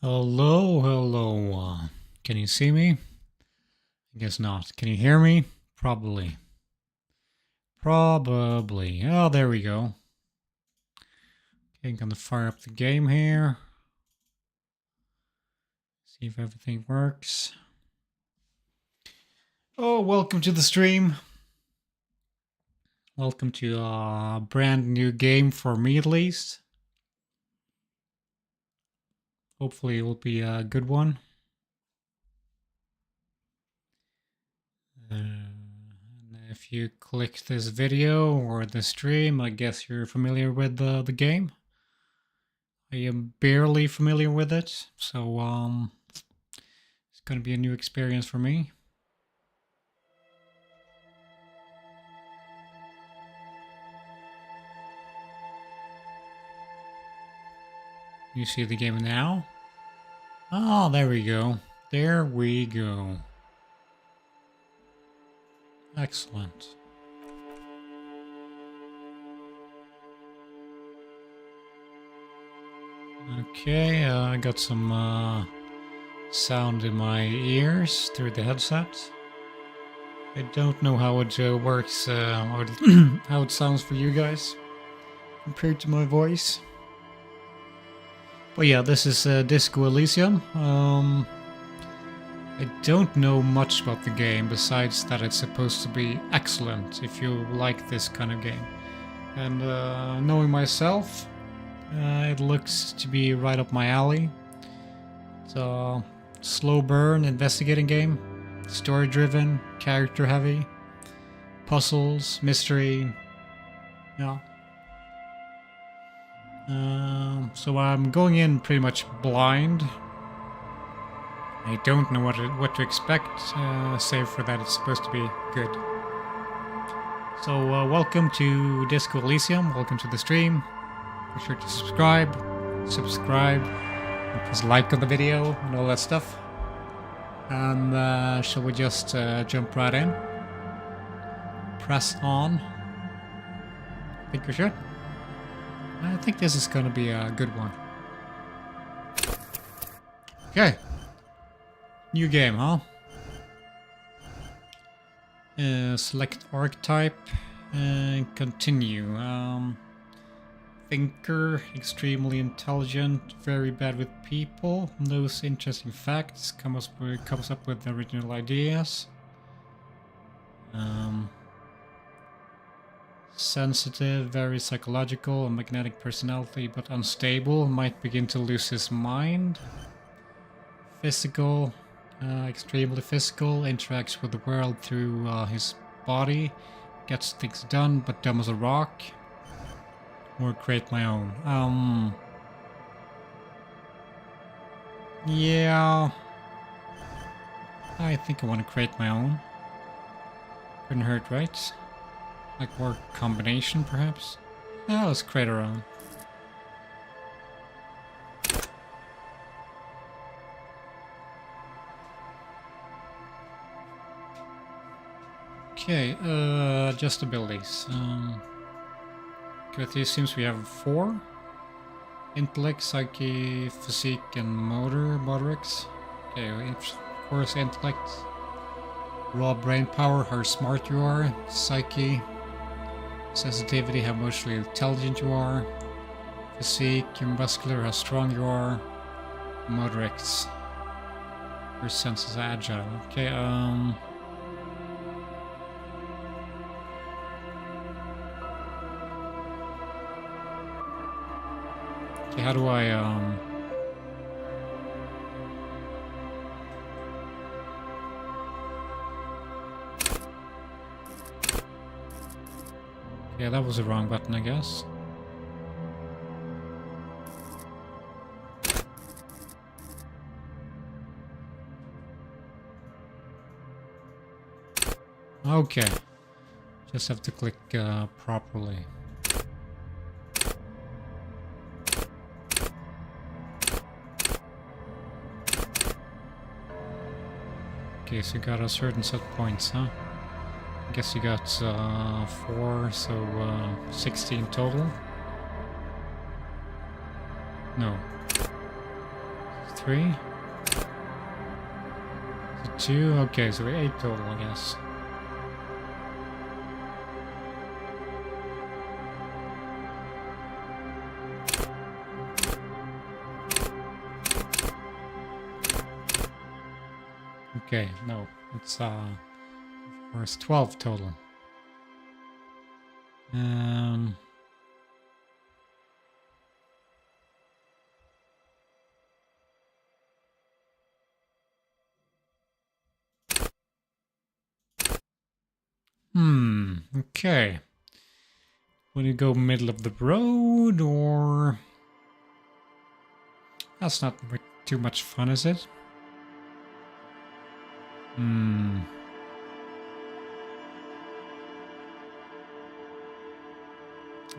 Hello, hello. Can you see me? I guess not. Can you hear me? Probably. Probably. Oh, there we go. Okay, gonna fire up the game here. See if everything works. Oh, welcome to the stream. Welcome to a brand new game for me, at least. Hopefully it will be a good one. If you click this video or the stream, I guess you're familiar with the game. I am barely familiar with it, so it's gonna be a new experience for me. You see the game now? Oh, there we go. There we go. Excellent. Okay, I got some sound in my ears through the headset. I don't know how it works or how it sounds for you guys compared to my voice. But yeah, this is Disco Elysium. I don't know much about the game besides that it's supposed to be excellent if you like this kind of game. And knowing myself, it looks to be right up my alley. It's a slow burn investigating game, story driven, character heavy, puzzles, mystery. Yeah. So I'm going in pretty much blind. I don't know what to expect, save for that it's supposed to be good. So welcome to Disco Elysium, welcome to the stream. Be sure to subscribe, and press like on the video and all that stuff. And shall we just jump right in? Press on. I think we should. I think this is gonna be a good one. Okay. New game, huh? Select archetype and continue. Thinker, extremely intelligent, very bad with people, knows interesting facts, comes up with original ideas. Sensitive, very psychological, a magnetic personality, but unstable, might begin to lose his mind. Physical, extremely physical, interacts with the world through his body, gets things done, but dumb as a rock. Or create my own. Yeah. I think I want to create my own. Couldn't hurt, right? Like more combination, perhaps? Yeah, let's create our own. Okay, just abilities. With these seems we have 4. Intellect, psyche, physique, and motorics. Okay, of course intellect. Raw brain power, how smart you are. Psyche. Sensitivity, how emotionally intelligent you are. Physique, your muscular, how strong you are. Motorics. Your sense is agile. Okay, okay, how do I, yeah, that was the wrong button, I guess. Okay. Just have to click properly. Okay, so you got a certain set points, huh? I guess you got 4, so 16 total. No. 3. So 2. Okay, so 8 total, I guess. Okay, no, it's of course 12 total. Okay. Will you go middle of the road, or... That's not too much fun, is it? I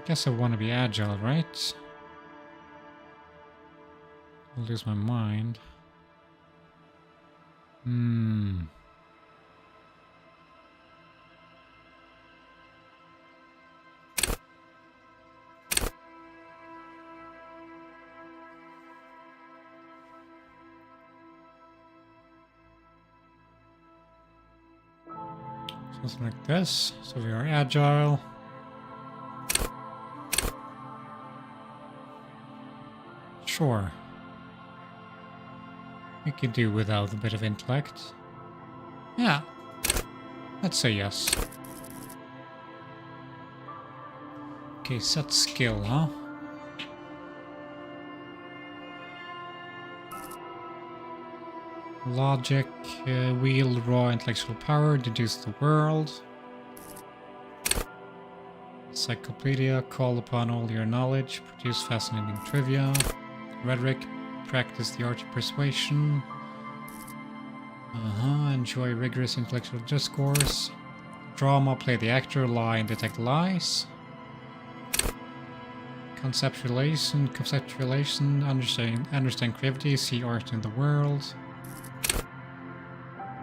guess I want to be agile, right? I'll lose my mind. Something like this. So we are agile. Sure. We could do without a bit of intellect. Yeah. Let's say yes. Okay, set skill, huh? Logic, wield raw intellectual power, deduce the world. Encyclopedia, call upon all your knowledge, produce fascinating trivia. Rhetoric, practice the art of persuasion. Enjoy rigorous intellectual discourse. Drama, play the actor, lie and detect lies. Conceptualization, understand creativity, see art in the world.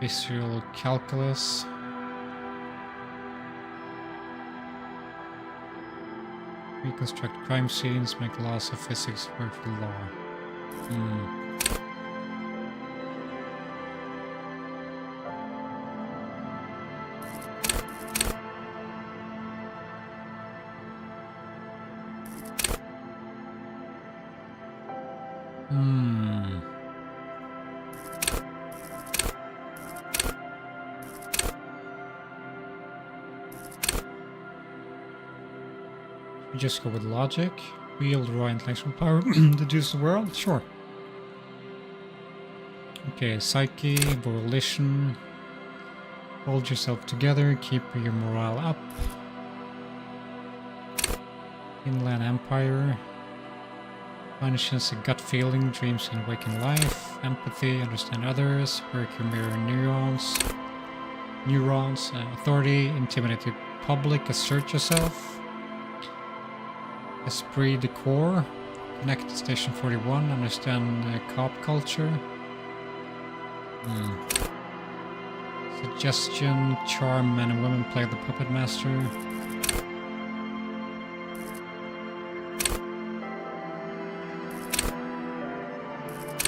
Visual calculus. Reconstruct crime scenes, make laws of physics work for law. We just go with logic. Wield raw intellectual power, deduce the world? Sure. Okay, psyche, volition. Hold yourself together, keep your morale up. Inland Empire. Punishes a gut feeling, dreams can awaken life. Empathy, understand others. Work your mirror neurons. Authority, intimidate the public, assert yourself. Esprit de corps, connect to Station 41, understand cop culture. Suggestion, charm men and women, play the puppet master.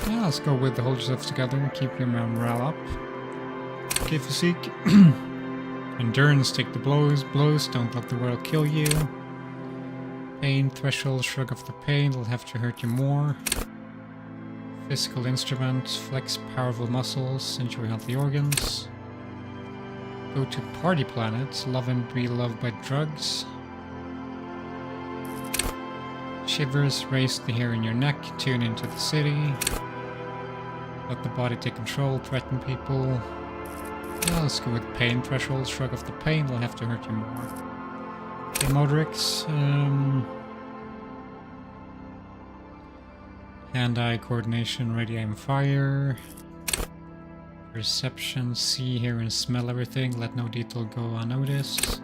Yeah, let's go with the hold yourself together and keep your morale up. Okay, physique. Endurance, take the blows, don't let the world kill you. Pain threshold, shrug off the pain, it'll have to hurt you more. Physical instrument, flex powerful muscles, enjoy healthy organs. Go to party planet, love and be loved by drugs. Shivers, raise the hair in your neck, tune into the city. Let the body take control, threaten people. Yeah, let's go with pain threshold, shrug off the pain, it'll have to hurt you more. Okay, Modrix. Hand-eye coordination, ready aim fire. Perception, see, hear and smell everything, let no detail go unnoticed.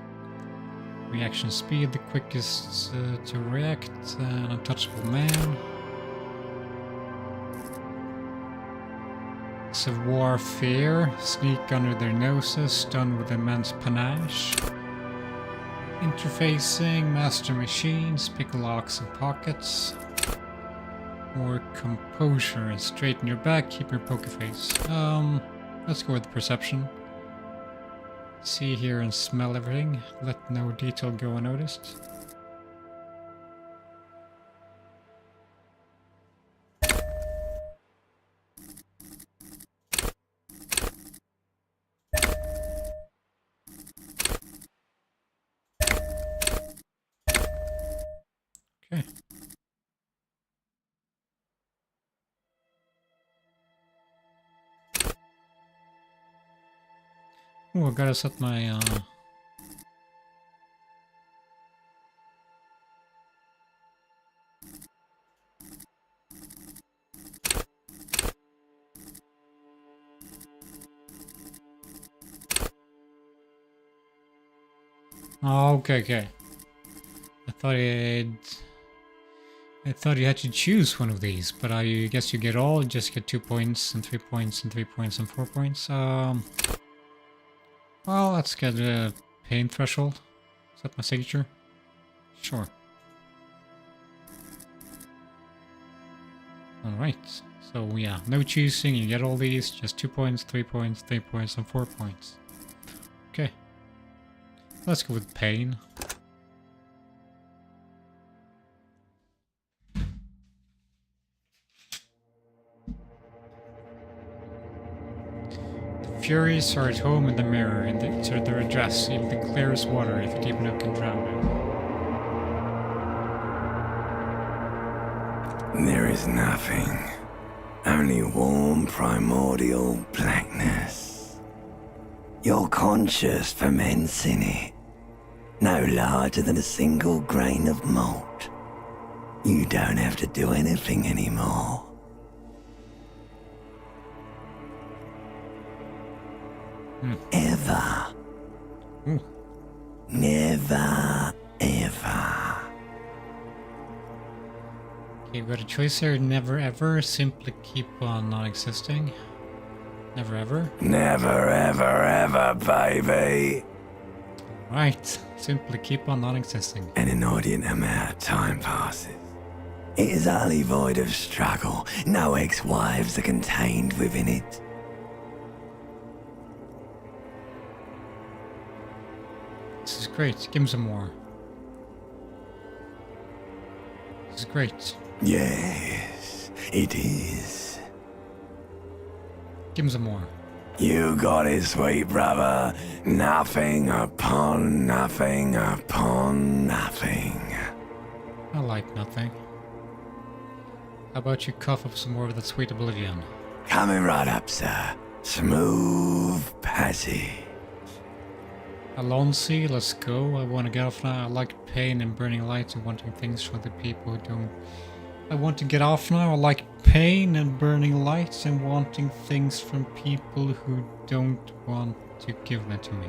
Reaction speed, the quickest to react, an untouchable man. Savoir faire, sneak under their noses, stun with immense panache. Interfacing, master machines, pick locks and pockets. More composure and straighten your back, keep your poker face. Let's go with perception. See, hear, and smell everything. Let no detail go unnoticed. Okay. Oh, I gotta set my Oh, okay. I thought you had to choose one of these, but I guess you get all. You just get 2 points and 3 points and 3 points and 4 points. Well, let's get a pain threshold. Is that my signature? Sure. Alright. So yeah, no choosing. You get all these. Just 2 points, 3 points, 3 points, and 4 points. Okay. Let's go with pain. Furies are at home in the mirror, and to their address, even the clearest water, if a deep enough can drown it. There is nothing. Only warm primordial blackness. Your conscious ferments in it. No larger than a single grain of malt. You don't have to do anything anymore. Ever. Never, ever. Okay, we've got a choice here. Never ever. Simply keep on not existing. Never ever. Never, ever, ever, baby. Right. Simply keep on not existing. An inordinate amount of time passes. It is utterly void of struggle. No ex-wives are contained within it. This is great. Give him some more. This is great. Yes, it is. Give him some more. You got it, sweet brother. Nothing upon nothing upon nothing. I like nothing. How about you cough up some more of that sweet oblivion? Coming right up, sir. Smooth passage. Alonsi, let's go. I want to get off now. I like pain and burning lights and wanting things from the people who don't. I want to get off now. I like pain and burning lights and wanting things from people who don't want to give them to me.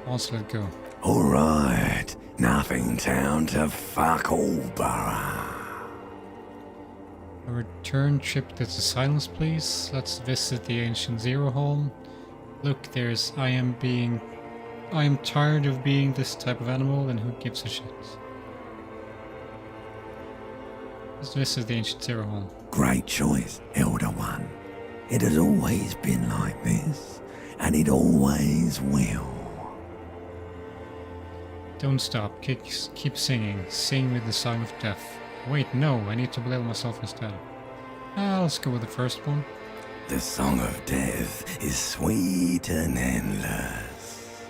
Also, let go. Alright. Nothing town to fuck all borough. A return trip to the silence, please. Let's visit the ancient Zero home. Look, there's I am tired of being this type of animal, and who gives a shit? Let's visit the ancient Zero home. Great choice, Elder One. It has always been like this, and it always will. Don't stop. Keep singing. Sing with the song of death. Wait, no, I need to belittle myself instead. Let's go with the first one. The song of death is sweet and endless.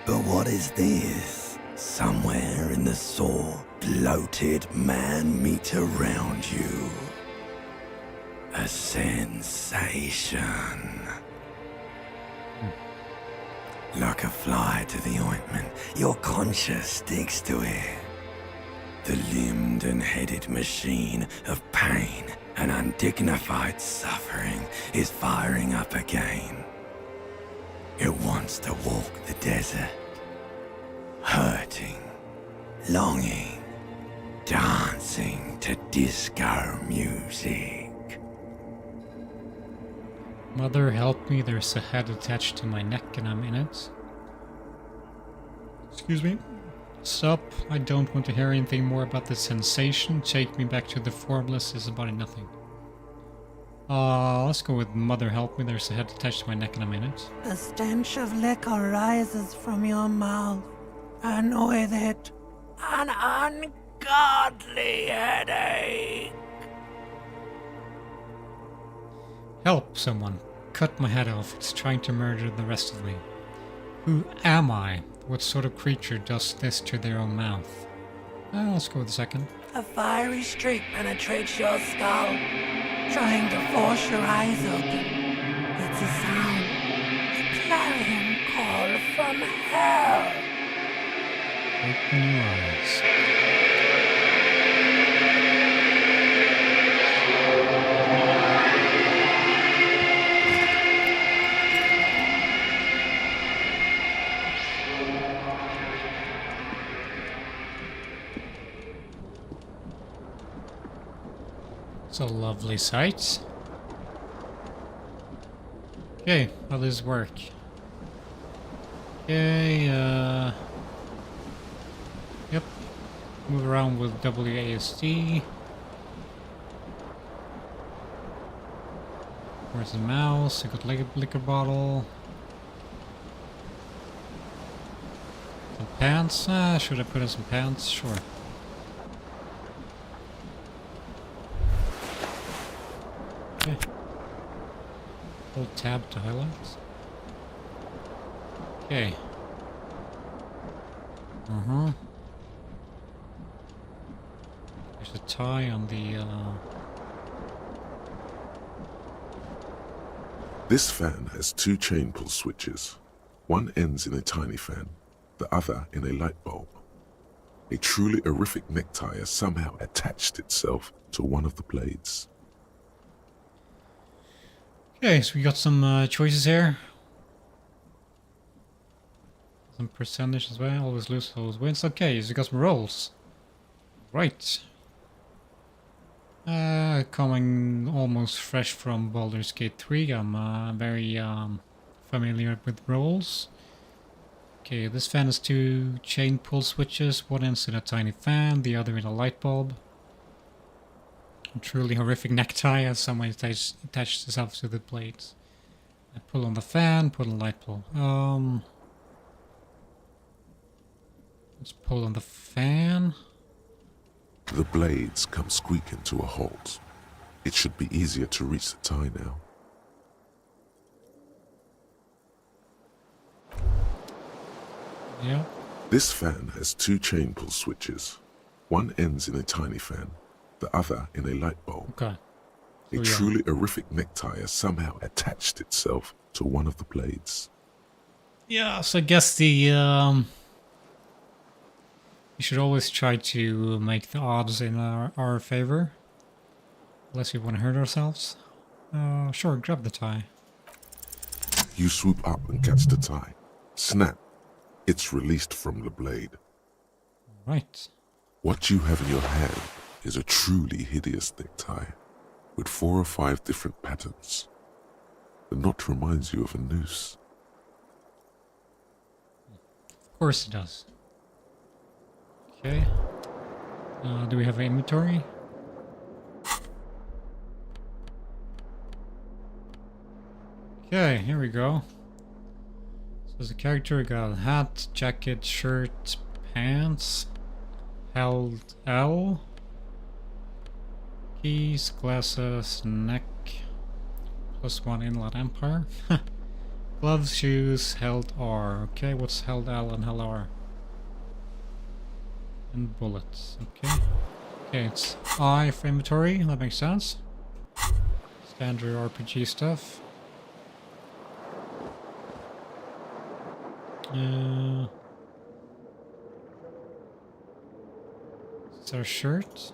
But what is this? Somewhere in the sore, bloated man meet around you. A sensation. Like a fly to the ointment, your conscience sticks to it. The limbed and headed machine of pain and undignified suffering is firing up again. It wants to walk the desert, hurting, longing, dancing to disco music. Mother, help me. There's a head attached to my neck and I'm in it. Excuse me. Stop. I don't want to hear anything more about the sensation. Take me back to the formless is about nothing. Let's go with Mother Help Me. There's a head attached to my neck in a minute. The stench of liquor rises from your mouth, and with it, an ungodly headache. Help someone. Cut my head off. It's trying to murder the rest of me. Who am I? What sort of creature does this to their own mouth? Let's go with the second. A fiery streak penetrates your skull, trying to force your eyes open. It's a sound, a clarion call from hell. Open your eyes. It's a lovely sight. Okay, how does this work? Okay, yep. Move around with WASD. Where's the mouse? I got like a liquor bottle. Some pants. Should I put in some pants? Sure. Okay. Hold tab to highlight. Okay. There's a tie on the This fan has two chain pull switches. One ends in a tiny fan, the other in a light bulb. A truly horrific necktie has somehow attached itself to one of the blades. Okay, so we got some choices here. Some percentage as well. Always lose, always wins. Okay, so we got some rolls. Right. Coming almost fresh from Baldur's Gate 3. I'm very familiar with rolls. Okay, this fan has two chain pull switches. One ends in a tiny fan, the other in a light bulb. A truly horrific necktie as someone attached itself to the blades. I pull on the fan, pull on the light bulb. Let's pull on the fan. The blades come squeaking to a halt. It should be easier to reach the tie now. Yeah. This fan has two chain pull switches. One ends in a tiny fan, the other in a light bulb. Okay. A truly horrific necktie has somehow attached itself to one of the blades. Yeah, so I guess the we should always try to make the odds in our favor. Unless we want to hurt ourselves. Sure, grab the tie. You swoop up and catch the tie. Snap. It's released from the blade. Right. What you have in your hand is a truly hideous necktie, with 4 or 5 different patterns. The knot reminds you of a noose. Of course it does. Okay. Do we have an inventory? Okay, here we go. So as a character, we got a hat, jacket, shirt, pants, held L, keys, glasses, neck, +1 inland empire. Gloves, shoes, held R. Okay, what's held L and held R? And bullets. Okay. Okay, it's I for inventory. That makes sense. Standard RPG stuff. It's our shirt.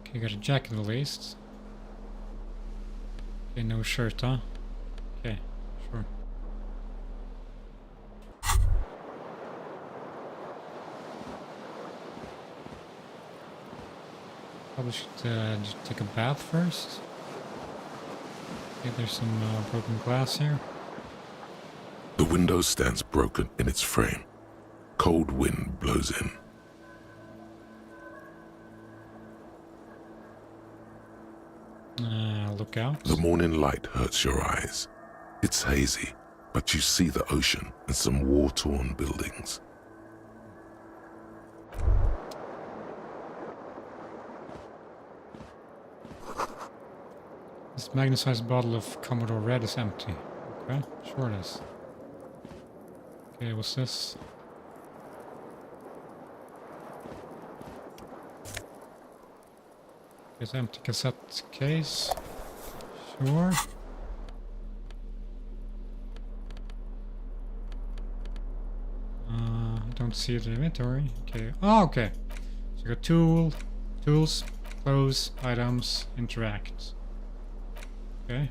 Okay, got a jacket at least. Okay, no shirt, huh? Okay, sure. Probably should take a bath first. Okay, there's some broken glass here. The window stands broken in its frame. Cold wind blows in. Look out. The morning light hurts your eyes. It's hazy, but you see the ocean and some war-torn buildings. This magnum-sized bottle of Commodore Red is empty. Okay, sure it is. Okay, what's this? It's empty cassette case. Sure. Don't see the inventory. Okay. Oh, okay. So you got tools, clothes, items, interact. Okay.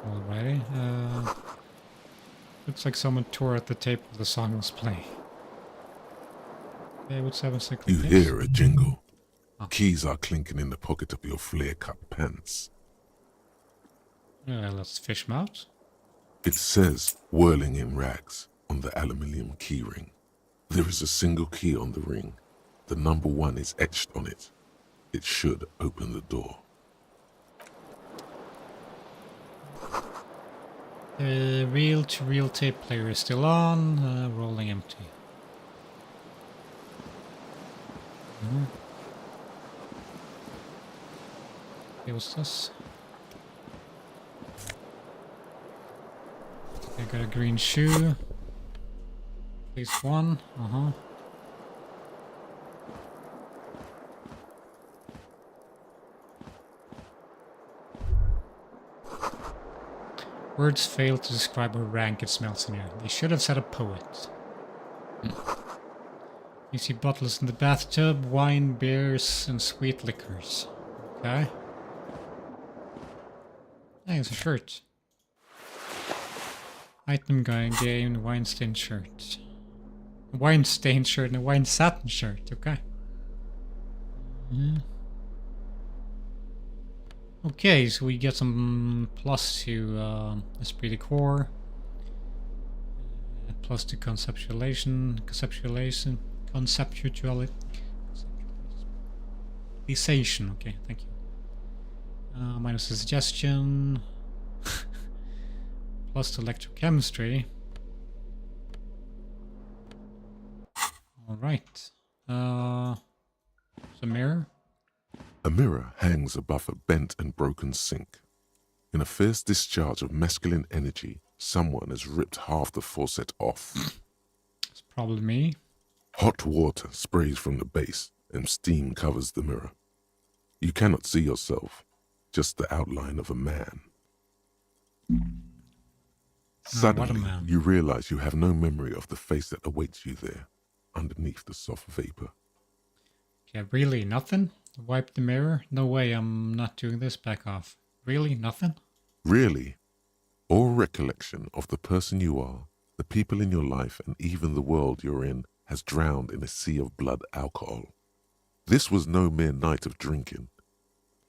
Alrighty. Looks like someone tore at the tape of the song was playing. Okay, what's 7 You hear a jingle. Oh. Keys are clinking in the pocket of your flare-cut pants. Let's fish them out. It says, whirling in rags, on the aluminium keyring. There is a single key on the ring. The number 1 is etched on it. It should open the door. The reel-to-reel tape player is still on, rolling empty. Okay, what's this? I got a green shoe. At least one. Words fail to describe how rank it smells in here. They should have said a poet. You see bottles in the bathtub, wine, beers, and sweet liquors. Okay. Hey, it's a shirt. Item guy game, wine stained shirt. A wine stained shirt and a wine satin shirt, okay. Okay, so we get some plus to esprit de corps. Plus to conceptualization. Okay, thank you. Minus the suggestion. Plus to electrochemistry. Alright. The mirror. A mirror hangs above a bent and broken sink. In a fierce discharge of masculine energy, someone has ripped half the faucet off. It's probably me. Hot water sprays from the base and steam covers the mirror. You cannot see yourself, just the outline of a man. Suddenly, man. you realize you have no memory of the face that awaits you there, underneath the soft vapor. Yeah, really? Nothing? Wipe the mirror? No way, I'm not doing this. Back off. Really? Nothing? Really? All recollection of the person you are, the people in your life, and even the world you're in has drowned in a sea of blood alcohol. This was no mere night of drinking.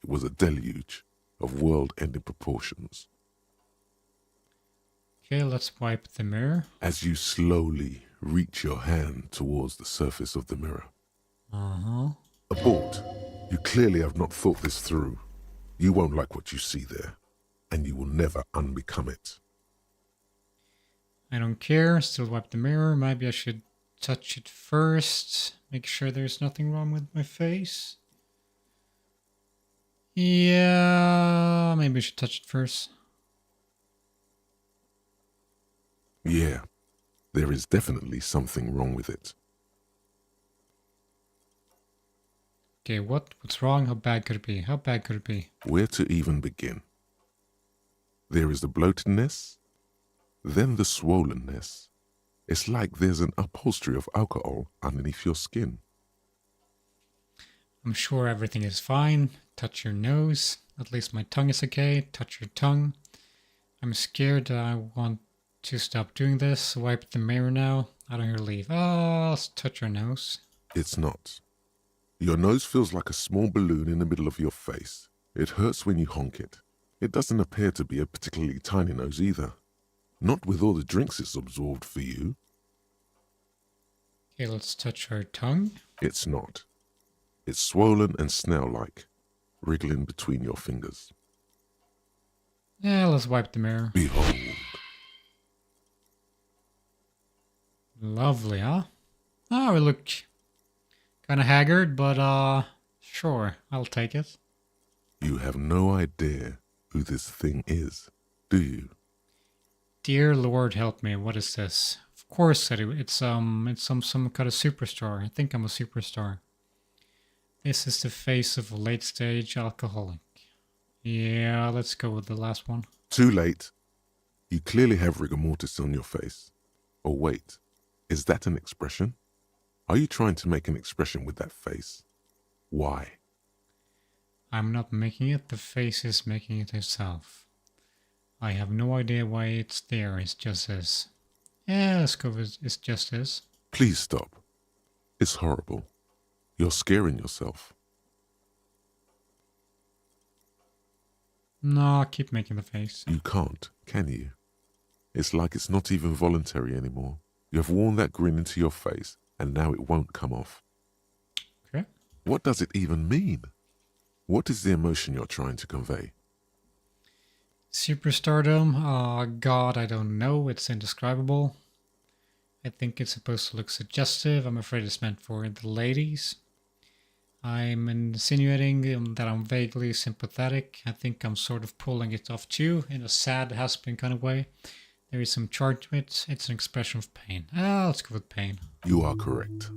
It was a deluge of world-ending proportions. Okay, let's wipe the mirror. As you slowly reach your hand towards the surface of the mirror. Abort. You clearly have not thought this through. You won't like what you see there, and you will never unbecome it. I don't care. Still wipe the mirror. Maybe I should touch it first. Make sure there's nothing wrong with my face. Yeah, maybe I should touch it first. Yeah, there is definitely something wrong with it. Okay, what's wrong? How bad could it be? How bad could it be? Where to even begin? There is the bloatedness, then the swollenness. It's like there's an upholstery of alcohol underneath your skin. I'm sure everything is fine. Touch your nose. At least my tongue is okay. Touch your tongue. I'm scared. I want to stop doing this. Wipe the mirror now. I don't hear leave. Oh, let's touch your nose. It's not. Your nose feels like a small balloon in the middle of your face. It hurts when you honk it. It doesn't appear to be a particularly tiny nose either. Not with all the drinks it's absorbed for you. Okay, let's touch her tongue. It's not. It's swollen and snail-like, wriggling between your fingers. Yeah, let's wipe the mirror. Behold. Lovely, huh? Oh, we look kind of haggard, but sure, I'll take it. You have no idea who this thing is, do you? Dear Lord, help me. What is this? Of course, it's some kind of superstar. I think I'm a superstar. This is the face of a late-stage alcoholic. Yeah, let's go with the last one. Too late. You clearly have rigor mortis on your face. Oh wait, is that an expression? Are you trying to make an expression with that face? Why? I'm not making it, the face is making it itself. I have no idea why it's there, it's just is. Yeah, let's go with it's just is. Please stop. It's horrible. You're scaring yourself. No, keep making the face. You can't, can you? It's like it's not even voluntary anymore. You have worn that grin into your face, and now it won't come off. Okay. What does it even mean? What is the emotion you're trying to convey? Superstardom? God, I don't know. It's indescribable. I think it's supposed to look suggestive. I'm afraid it's meant for the ladies. I'm insinuating that I'm vaguely sympathetic. I think I'm sort of pulling it off too, in a sad, has-been kind of way. There is some charge to it. It's an expression of pain. Let's go with pain. You are correct.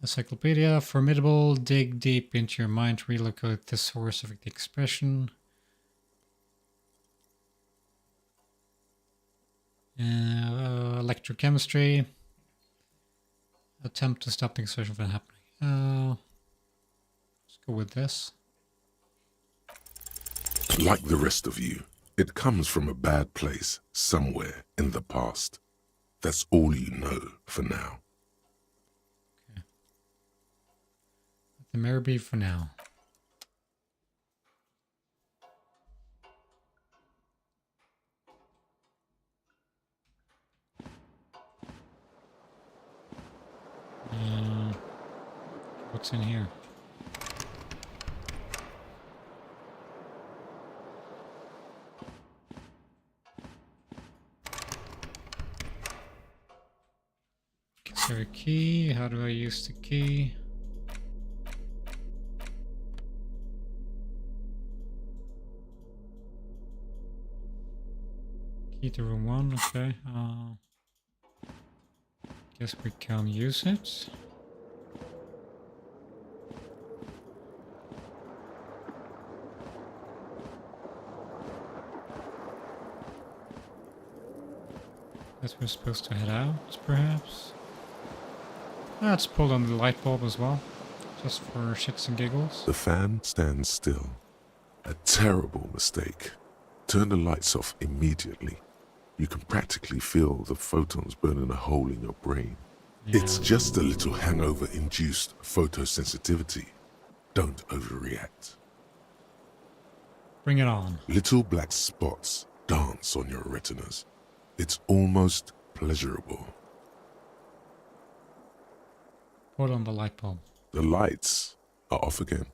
Encyclopedia, formidable, dig deep into your mind to relocate the source of the expression. Electrochemistry. Attempt to stop the expression from happening. Let's go with this. Like the rest of you, it comes from a bad place somewhere in the past. That's all you know for now. Okay. Let the mirror be for now. What's in here? Is there a key? How do I use the key? Key to room 1, okay. Guess we can use it. Guess we're supposed to head out, perhaps? Let's pull on the light bulb as well, just for shits and giggles. The fan stands still. A terrible mistake. Turn the lights off immediately. You can practically feel the photons burning a hole in your brain. Yeah. It's just a little hangover-induced photosensitivity. Don't overreact. Bring it on. Little black spots dance on your retinas. It's almost pleasurable. Put on the light bulb. The lights are off again.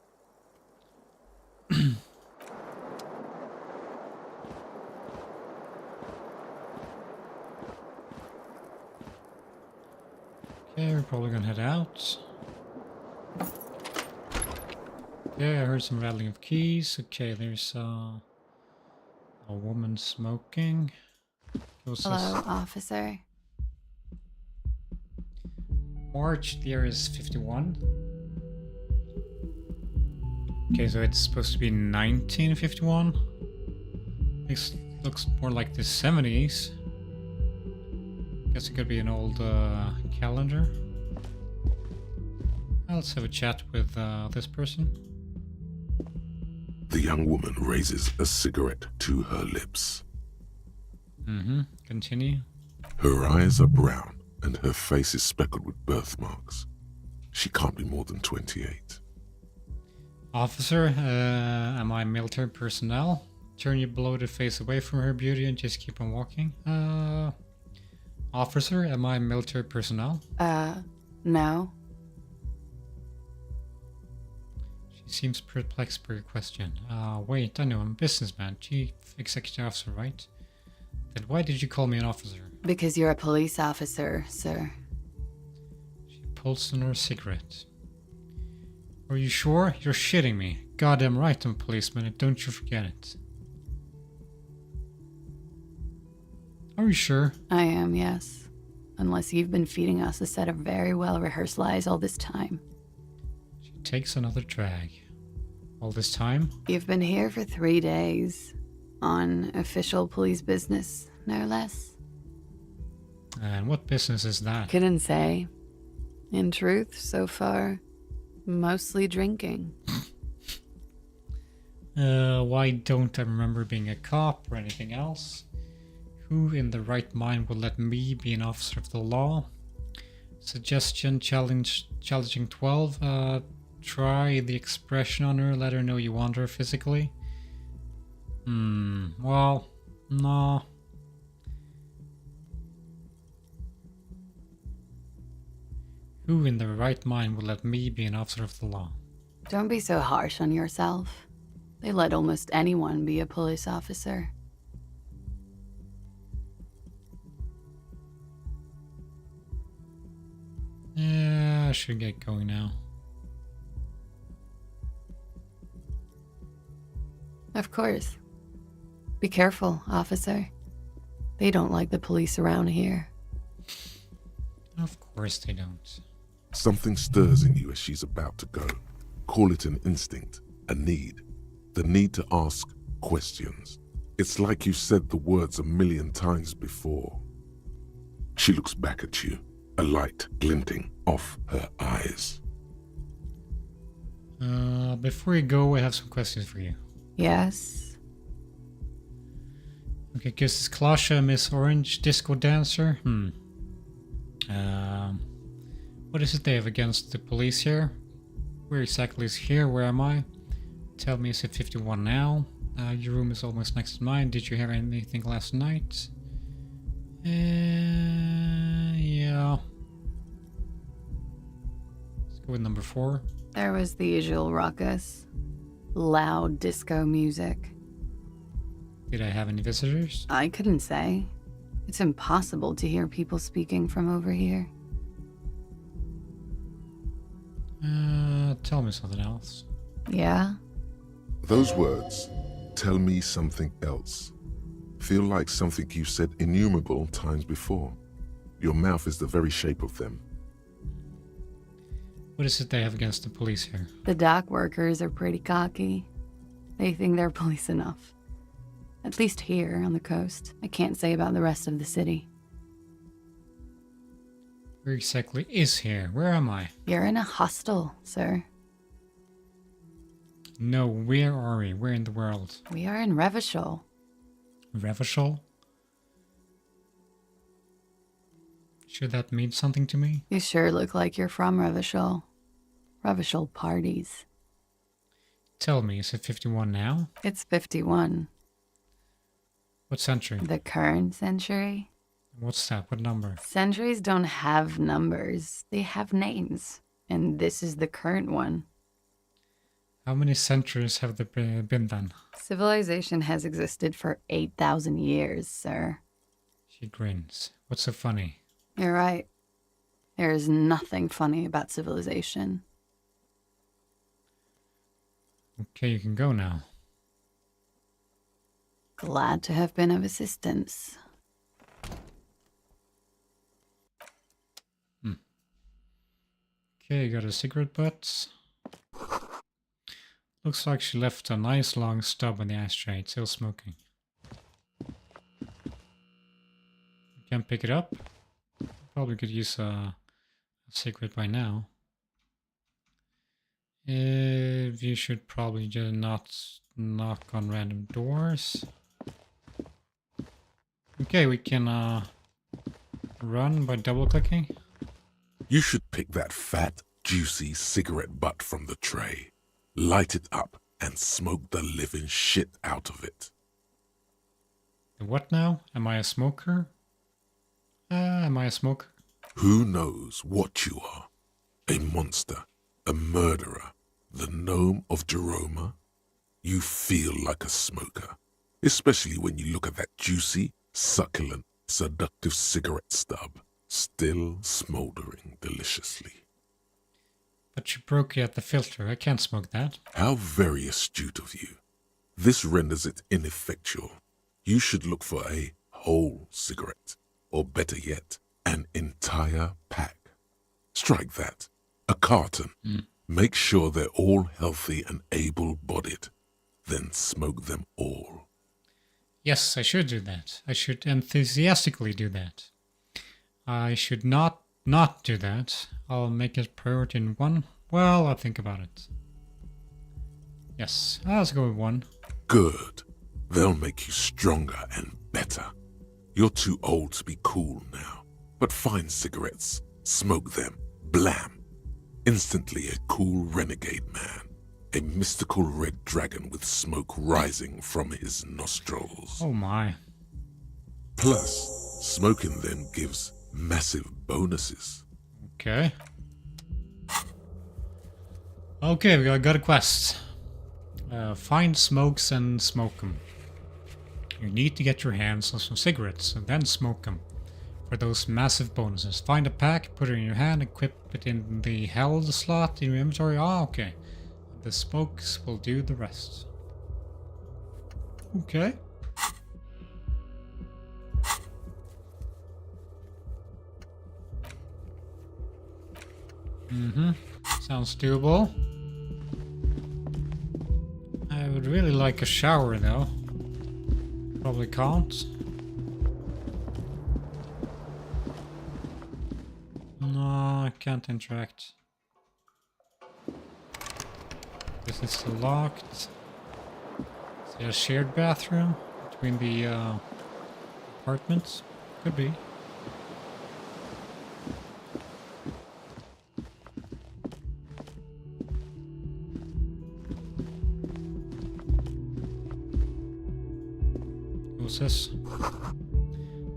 Okay, we're probably gonna head out. Yeah, I heard some rattling of keys. Okay, there's a woman smoking. Hello, officer. March, the year is 51. Okay, so it's supposed to be 1951. This looks more like the 70s. Guess it could be an old calendar. Let's have a chat with this person. The young woman raises a cigarette to her lips. Continue. Her eyes are brown, and her face is speckled with birthmarks. She can't be more than 28. Officer, am I military personnel? Turn your bloated face away from her beauty and just keep on walking. Officer, am I military personnel? No. She seems perplexed by your question. Wait, I know, I'm a businessman. Chief Executive Officer, right? Then why did you call me an officer? Because you're a police officer, sir. She pulls on her cigarette. Are you sure? You're shitting me. Goddamn right I'm a policeman, and don't you forget it. Are you sure? I am, yes. Unless you've been feeding us a set of very well-rehearsed lies all this time. She takes another drag. All this time? You've been here for 3 days. On official police business, no less. And what business is that? Couldn't say. In truth, so far, mostly drinking. Why don't I remember being a cop or anything else? Who in the right mind would let me be an officer of the law? Suggestion challenging 12. Try the expression on her, let her know you want her physically. Well, no. Who in their right mind would let me be an officer of the law? Don't be so harsh on yourself. They let almost anyone be a police officer. Yeah, I should get going now. Of course. Be careful, officer. They don't like the police around here. Of course they don't. Something stirs in you as she's about to go. Call it an instinct, a need. The need to ask questions. It's like you said the words 1,000,000 times before. She looks back at you, a light glinting off her eyes. Before you go, I have some questions for you. Yes? Okay, because is Klasha Miss Orange disco dancer? What is it they have against the police here? Where exactly is here? Where am I? Tell me, is it 51 now? Your room is almost next to mine. Did you hear anything last night? Yeah. Let's go with number 4. There was the usual ruckus. Loud disco music. Did I have any visitors? I couldn't say. It's impossible to hear people speaking from over here. Tell me something else. Yeah? Those words, tell me something else, feel like something you've said innumerable times before. Your mouth is the very shape of them. What is it they have against the police here? The dock workers are pretty cocky. They think they're police enough. At least here on the coast. I can't say about the rest of the city. Where exactly is here? Where am I? You're in a hostel, sir. No, where are we? Where in the world? We are in Revachol. Revachol? Should that mean something to me? You sure look like you're from Revachol. Revachol parties. Tell me, is it 51 now? It's 51. What century? The current century? What's that? What number? Centuries don't have numbers. They have names. And this is the current one. How many centuries have there been then? Civilization has existed for 8,000 years, sir. She grins. What's so funny? You're right. There is nothing funny about civilization. Okay, you can go now. Glad to have been of assistance. Okay, got a cigarette butt. Looks like she left a nice long stub in the ashtray. It's still smoking. You can't pick it up? Probably could use a cigarette by now. You should probably just not knock on random doors. Okay, we can Run by double-clicking? You should pick that fat, juicy cigarette butt from the tray, light it up, and smoke the living shit out of it. What now? Am I a smoker? Am I a smoker? Who knows what you are? A monster, a murderer, the gnome of Jeroma? You feel like a smoker, especially when you look at that juicy, succulent, seductive cigarette stub, still smoldering deliciously. But you broke it at the filter. I can't smoke that. How very astute of you. This renders it ineffectual. You should look for a whole cigarette, or better yet, an entire pack. Strike that. A carton. Make sure they're all healthy and able-bodied. Then smoke them all. Yes, I should do that. I should enthusiastically do that. I should not do that. I'll make it priority in 1. Well, I'll think about it. Yes, let's go with 1. Good. They'll make you stronger and better. You're too old to be cool now. But find cigarettes, smoke them, blam. Instantly a cool renegade man. A mystical red dragon with smoke rising from his nostrils. Oh my. Plus, smoking them gives massive bonuses. Okay. Okay, we got a quest. Find smokes and smoke them. You need to get your hands on some cigarettes and then smoke them for those massive bonuses. Find a pack, put it in your hand, equip it in the held slot in your inventory. Ah, okay. The smokes will do the rest. Okay. Sounds doable. I would really like a shower though. Probably can't. No, I can't interact. This is locked. Is there a shared bathroom between the apartments? Could be. What's this?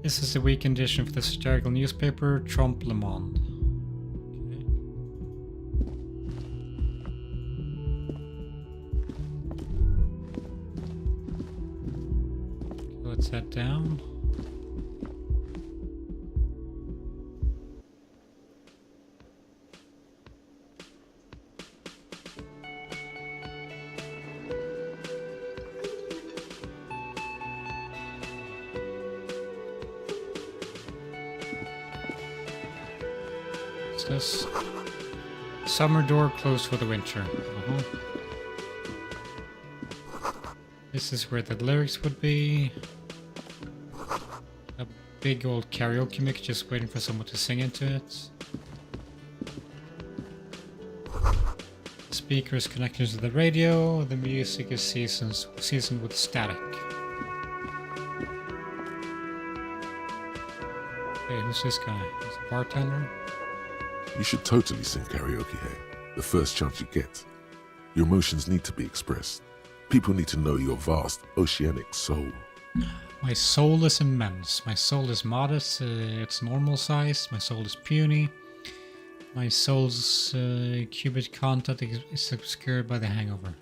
This is the weekend edition of the satirical newspaper Trompe Le Monde. Okay. Let's head down. This summer door closed for the winter. This is where the lyrics would be. A big old karaoke mic just waiting for someone to sing into it. The speaker is connected to the radio. The music is seasoned with static. Okay, who's this guy? He's a bartender. You should totally sing karaoke here, the first chance you get. Your emotions need to be expressed. People need to know your vast, oceanic soul. My soul is immense. My soul is modest. It's normal size. My soul is puny. My soul's qubit content is obscured by the hangover.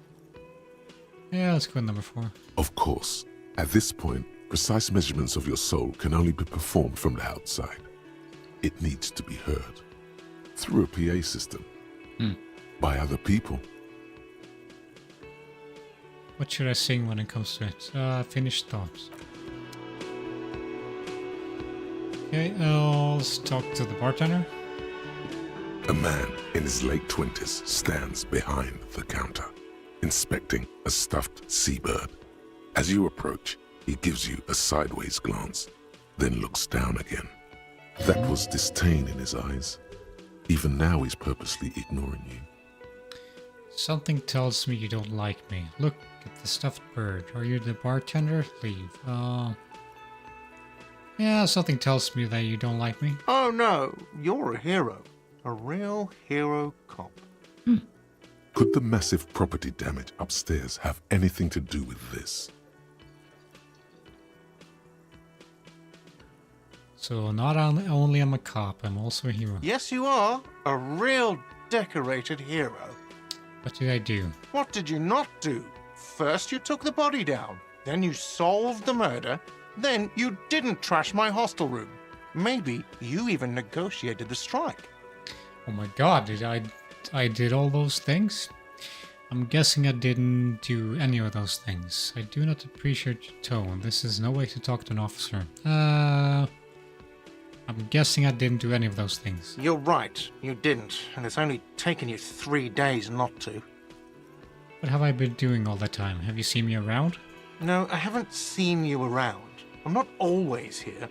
Yeah, let's go with number 4. Of course, at this point, precise measurements of your soul can only be performed from the outside. It needs to be heard. Through a PA system. By other people. What should I sing when it comes to it? Finished thoughts. Okay, let's talk to the bartender. A man in his late 20s stands behind the counter, inspecting a stuffed seabird. As you approach, he gives you a sideways glance, then looks down again. That was disdain in his eyes. Even now he's purposely ignoring you. Something tells me you don't like me. Look at the stuffed bird. Are you the bartender? Leave. Yeah, Yeah, something tells me that you don't like me. Oh no, you're a hero. A real hero cop. Could the massive property damage upstairs have anything to do with this? So not only am I a cop, I'm also a hero. Yes, you are. A real decorated hero. What did I do? What did you not do? First you took the body down, then you solved the murder, then you didn't trash my hostel room. Maybe you even negotiated the strike. Oh my god, I did all those things? I'm guessing I didn't do any of those things. I do not appreciate your tone. This is no way to talk to an officer. I'm guessing I didn't do any of those things. You're right, you didn't, and it's only taken you 3 days not to. What have I been doing all the time? Have you seen me around? No, I haven't seen you around. I'm not always here.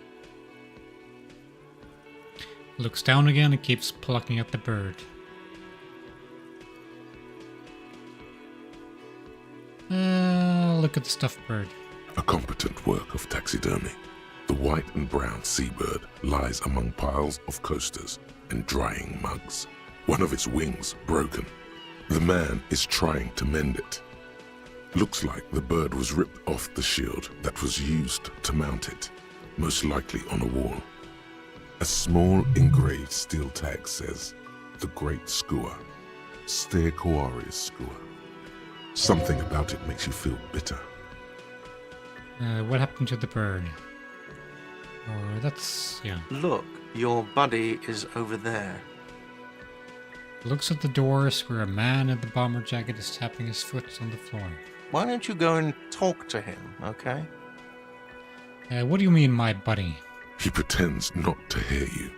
Looks down again and keeps plucking at the bird. Look at the stuffed bird. A competent work of taxidermy. The white and brown seabird lies among piles of coasters and drying mugs. One of its wings broken. The man is trying to mend it. Looks like the bird was ripped off the shield that was used to mount it, most likely on a wall. A small engraved steel tag says, "The Great Skua, Ste Koari's Skua." Something about it makes you feel bitter. What happened to the bird? Or that's... yeah. Look, your buddy is over there. Looks at the doors where a man in the bomber jacket is tapping his foot on the floor. Why don't you go and talk to him, okay? What do you mean, my buddy? He pretends not to hear you,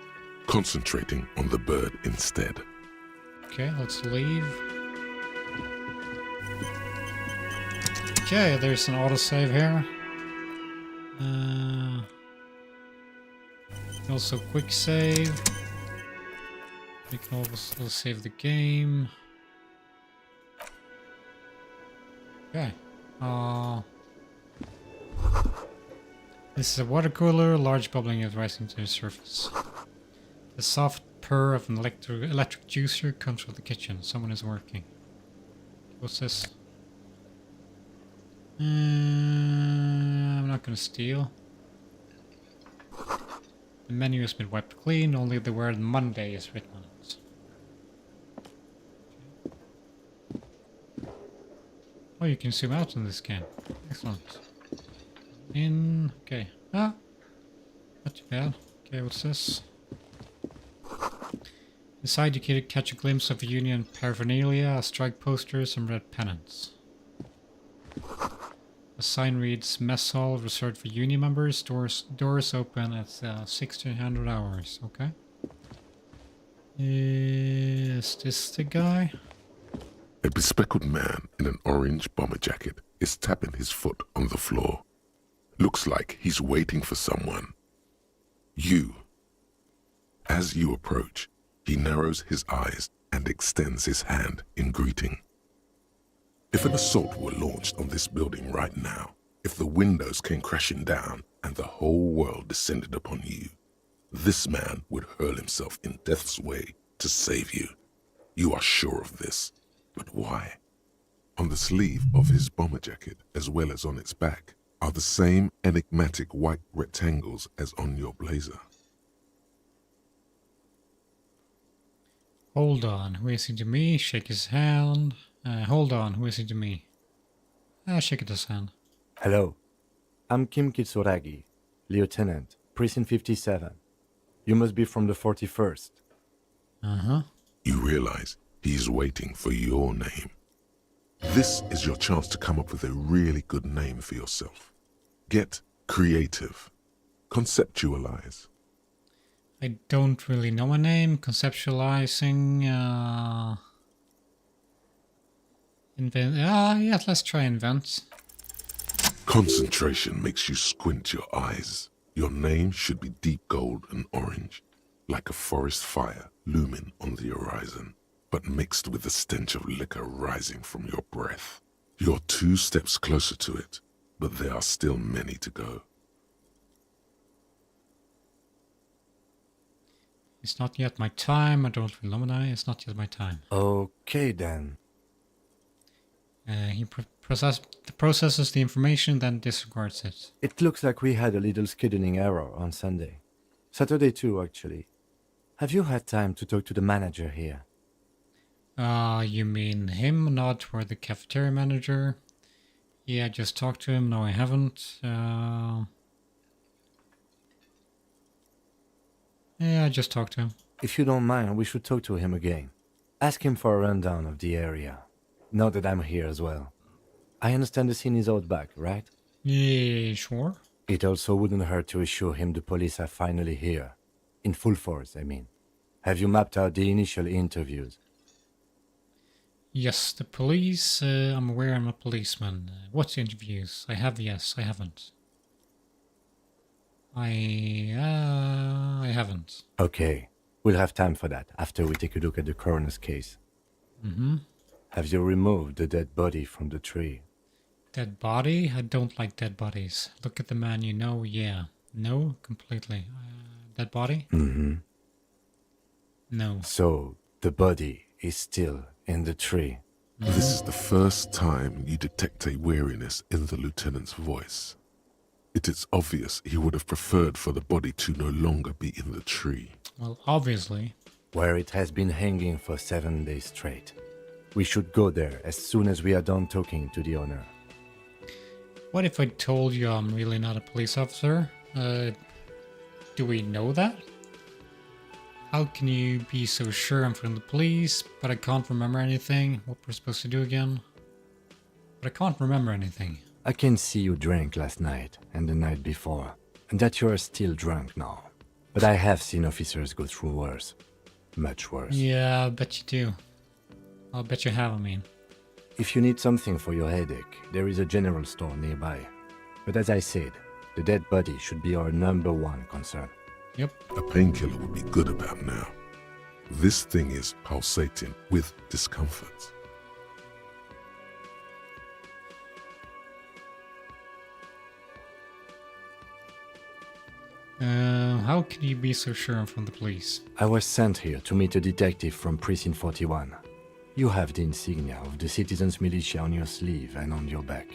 concentrating on the bird instead. Okay, let's leave. Okay, there's an autosave here. Also quick save. We can also save the game. Okay. This is a water cooler. Large bubbling is rising to the surface. The soft purr of an electric juicer comes from the kitchen. Someone is working. What's this? I'm not gonna steal. The menu has been wiped clean. Only the word Monday is written on it. Oh, you can zoom out in this game. Excellent. Okay. Ah! Not too bad. Okay, what's this? Inside you can catch a glimpse of union paraphernalia, strike posters, and red pennants. A sign reads, "Mess hall reserved for union members. Doors open at 1600 hours." Okay. Is this the guy? A bespectacled man in an orange bomber jacket is tapping his foot on the floor. Looks like he's waiting for someone. You. As you approach, he narrows his eyes and extends his hand in greeting. If an assault were launched on this building right now, if the windows came crashing down and the whole world descended upon you, this man would hurl himself in death's way to save you. You are sure of this. But why? On the sleeve of his bomber jacket, as well as on its back, are the same enigmatic white rectangles as on your blazer. Hold on, who is he to me? Shake his hand. Hold on, who is he to me? Shake his hand. Hello, I'm Kim Kitsuragi, Lieutenant, Precinct 57. You must be from the 41st. Uh-huh. You realize he's waiting for your name. This is your chance to come up with a really good name for yourself. Get creative. Conceptualize. I don't really know my name. Conceptualizing. Invent. Yeah, let's try invent. Concentration makes you squint your eyes. Your name should be deep gold and orange, like a forest fire looming on the horizon, but mixed with the stench of liquor rising from your breath. You're 2 steps closer to it, but there are still many to go. It's not yet my time. I don't Illuminati. It's not yet my time. Okay then. He processes the information, then disregards it. It looks like we had a little scheduling error on Sunday. Saturday too, actually. Have you had time to talk to the manager here? You mean him, not for the cafeteria manager? Yeah, I just talked to him. No, I haven't. Yeah, I just talked to him. If you don't mind, we should talk to him again. Ask him for a rundown of the area. Now that I'm here as well. I understand the scene is out back, right? Yeah, sure. It also wouldn't hurt to assure him the police are finally here. In full force, I mean. Have you mapped out the initial interviews? Yes, the police. I'm aware I'm a policeman. What interviews? I have, yes, I haven't. I haven't. Okay, we'll have time for that after we take a look at the coroner's case. Mm-hmm. Have you removed the dead body from the tree? Dead body? I don't like dead bodies. Look at the man you know, yeah. No, completely. Dead body? Mm-hmm. No. So, the body is still in the tree. This is the first time you detect a weariness in the lieutenant's voice. It is obvious he would have preferred for the body to no longer be in the tree. Well, obviously. Where it has been hanging for 7 days straight. We should go there as soon as we are done talking to the owner. What if I told you I'm really not a police officer? Do we know that? How can you be so sure I'm from the police, but I can't remember anything? What we're supposed to do again? But I can't remember anything. I can see you drank last night and the night before, and that you are still drunk now. But I have seen officers go through worse. Much worse. Yeah, I bet you do. I'll bet you have, I mean. If you need something for your headache, there is a general store nearby. But as I said, the dead body should be our #1 concern. Yep. A painkiller would be good about now. This thing is pulsating with discomfort. How can you be so sure I'm from the police? I was sent here to meet a detective from Precinct 41. You have the insignia of the Citizens Militia on your sleeve and on your back.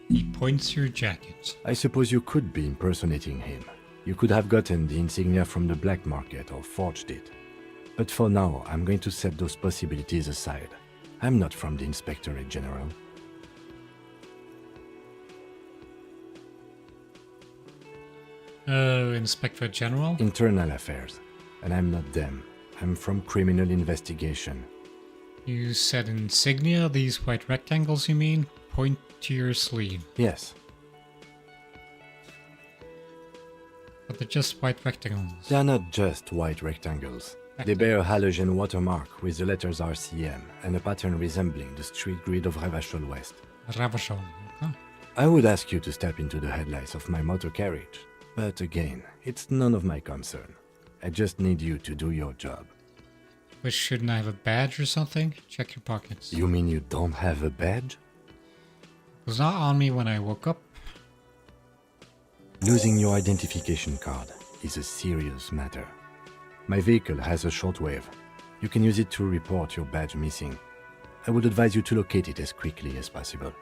He points to your jacket. I suppose you could be impersonating him. You could have gotten the insignia from the black market or forged it. But for now, I'm going to set those possibilities aside. I'm not from the Inspectorate General. Inspector General? Internal Affairs. And I'm not them. I'm from Criminal Investigation. You said insignia, these white rectangles you mean? Point to your sleeve. Yes. But they're just white rectangles. They are not just white rectangles. They bear a halogen watermark with the letters RCM and a pattern resembling the street grid of Ravachol West. Ravachol. Okay. I would ask you to step into the headlights of my motor carriage, but again, it's none of my concern. I just need you to do your job. But shouldn't I have a badge or something? Check your pockets. You mean you don't have a badge? It was not on me when I woke up. Losing your identification card is a serious matter. My vehicle has a shortwave. You can use it to report your badge missing. I would advise you to locate it as quickly as possible.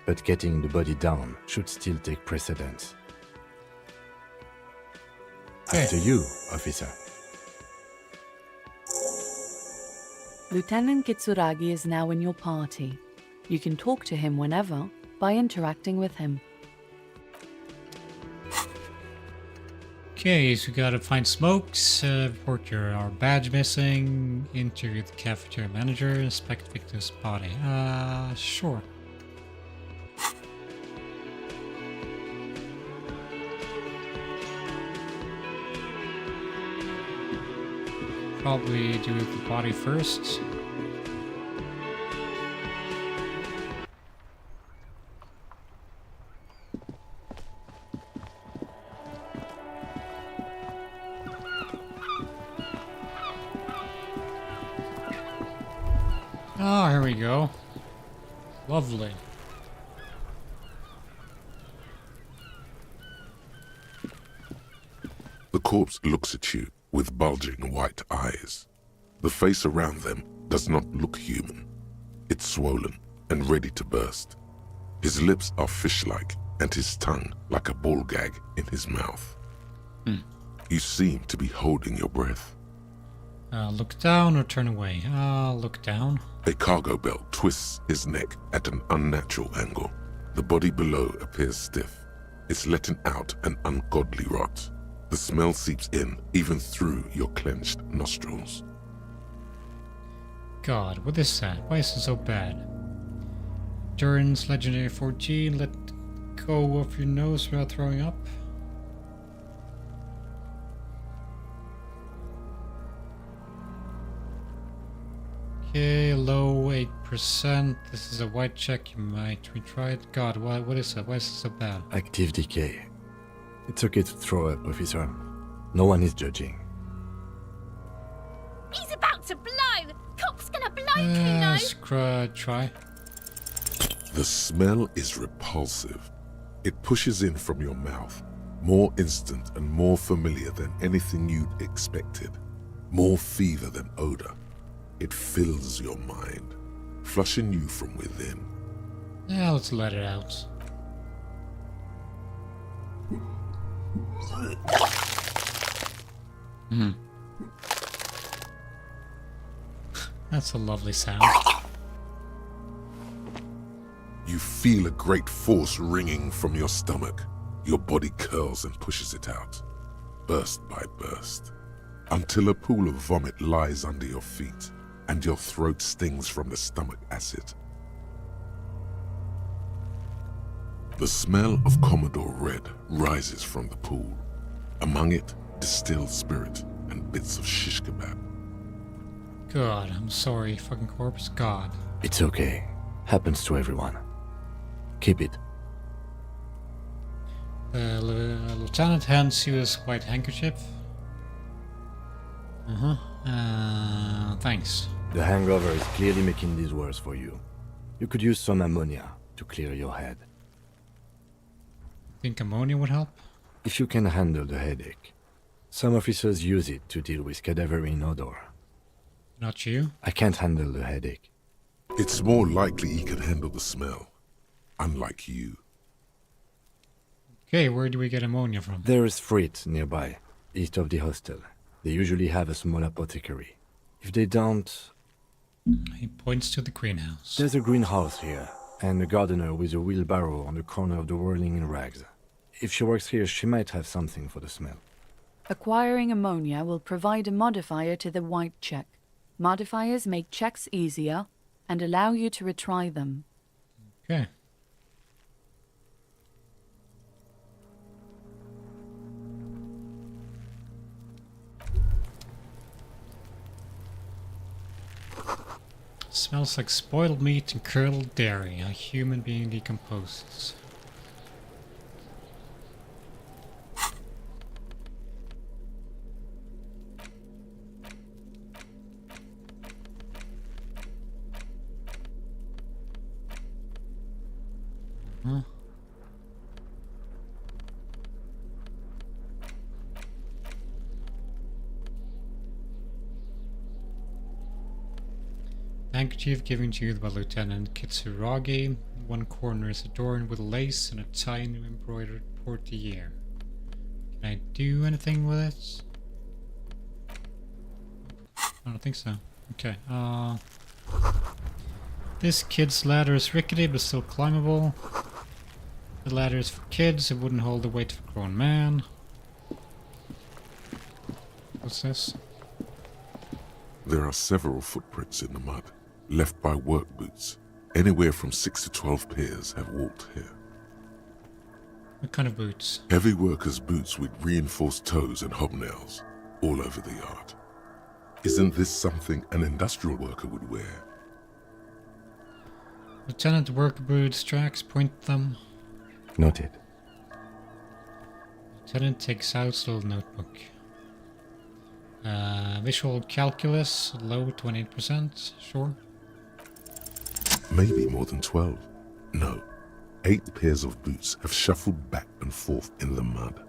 But getting the body down should still take precedence. After you, officer. Lieutenant Kitsuragi is now in your party. You can talk to him whenever by interacting with him. Okay, so we gotta find smokes, report our badge missing, interview the cafeteria manager, inspect victim's body. Sure. Probably do the body first. Oh, here we go. Lovely. The corpse looks at you with bulging white eyes. The face around them does not look human. It's swollen and ready to burst. His lips are fish-like and his tongue like a ball gag in his mouth. You seem to be holding your breath. Look down or turn away? Look down. A cargo belt twists his neck at an unnatural angle. The body below appears stiff. It's letting out an ungodly rot. The smell seeps in even through your clenched nostrils. God, what is that? Why is it so bad? Endurance, legendary 14, let go of your nose without throwing up. Okay, low 8%. This is a white check, you might retry it. God, what is that? Why is it so bad? Active decay. It's okay to throw up, officer. No one is judging. He's about to blow! Cock's gonna blow, Kuno! Try. The smell is repulsive. It pushes in from your mouth, more instant and more familiar than anything you'd expected. More fever than odor. It fills your mind, flushing you from within. Yeah, let's let it out. That's a lovely sound. You feel a great force ringing from your stomach. Your body curls and pushes it out, burst by burst, until a pool of vomit lies under your feet and your throat stings from the stomach acid. The smell of Commodore Red rises from the pool. Among it, distilled spirit and bits of shish kebab. God, I'm sorry, fucking corpse. God. It's okay. Happens to everyone. Keep it. Lieutenant hands you his white handkerchief. Thanks. The hangover is clearly making this worse for you. You could use some ammonia to clear your head. Think ammonia would help? If you can handle the headache. Some officers use it to deal with cadaverine odor. Not you? I can't handle the headache. It's more likely he can handle the smell, unlike you. Okay, where do we get ammonia from? There is Frit nearby, east of the hostel. They usually have a small apothecary. If they don't... He points to the greenhouse. There's a greenhouse here, and a gardener with a wheelbarrow on the corner of the whirling in rags. If she works here, she might have something for the smell. Acquiring ammonia will provide a modifier to the white check. Modifiers make checks easier and allow you to retry them. Okay. Smells like spoiled meat and curdled dairy, a human being decomposes. Huh? Handkerchief given to you by Lieutenant Kitsuragi. One corner is adorned with lace and a tiny embroidered portiere. Can I do anything with it? I don't think so. Okay, this kid's ladder is rickety but still climbable. The ladder is for kids, it wouldn't hold the weight of a grown man. What's this? There are several footprints in the mud, left by work boots. Anywhere from 6 to 12 pairs have walked here. What kind of boots? Heavy workers' boots with reinforced toes and hobnails, all over the yard. Isn't this something an industrial worker would wear? Lieutenant, work boots, tracks, point them. Noted. Lieutenant takes out his little notebook. Visual calculus, low 28%, sure. Maybe more than 12. No, 8 pairs of boots have shuffled back and forth in the mud.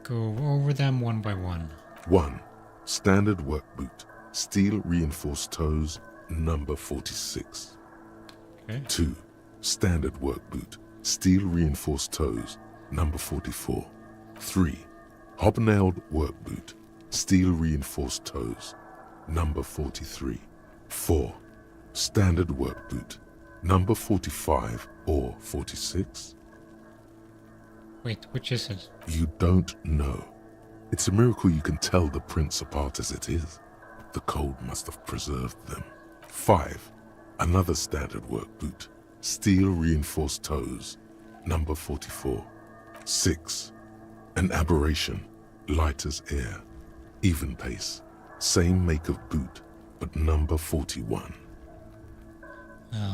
Go over them one by one. 1. Standard work boot, steel reinforced toes, number 46. Okay. 2. Standard work boot, steel reinforced toes, number 44. 3. Hobnailed work boot, steel reinforced toes, number 43. 4. Standard work boot, number 45 or 46. Wait, which is it? You don't know. It's a miracle you can tell the prints apart as it is. The cold must have preserved them. 5. Another standard work boot, steel reinforced toes, number 44. 6. An aberration, light as air, even pace, same make of boot, but number 41.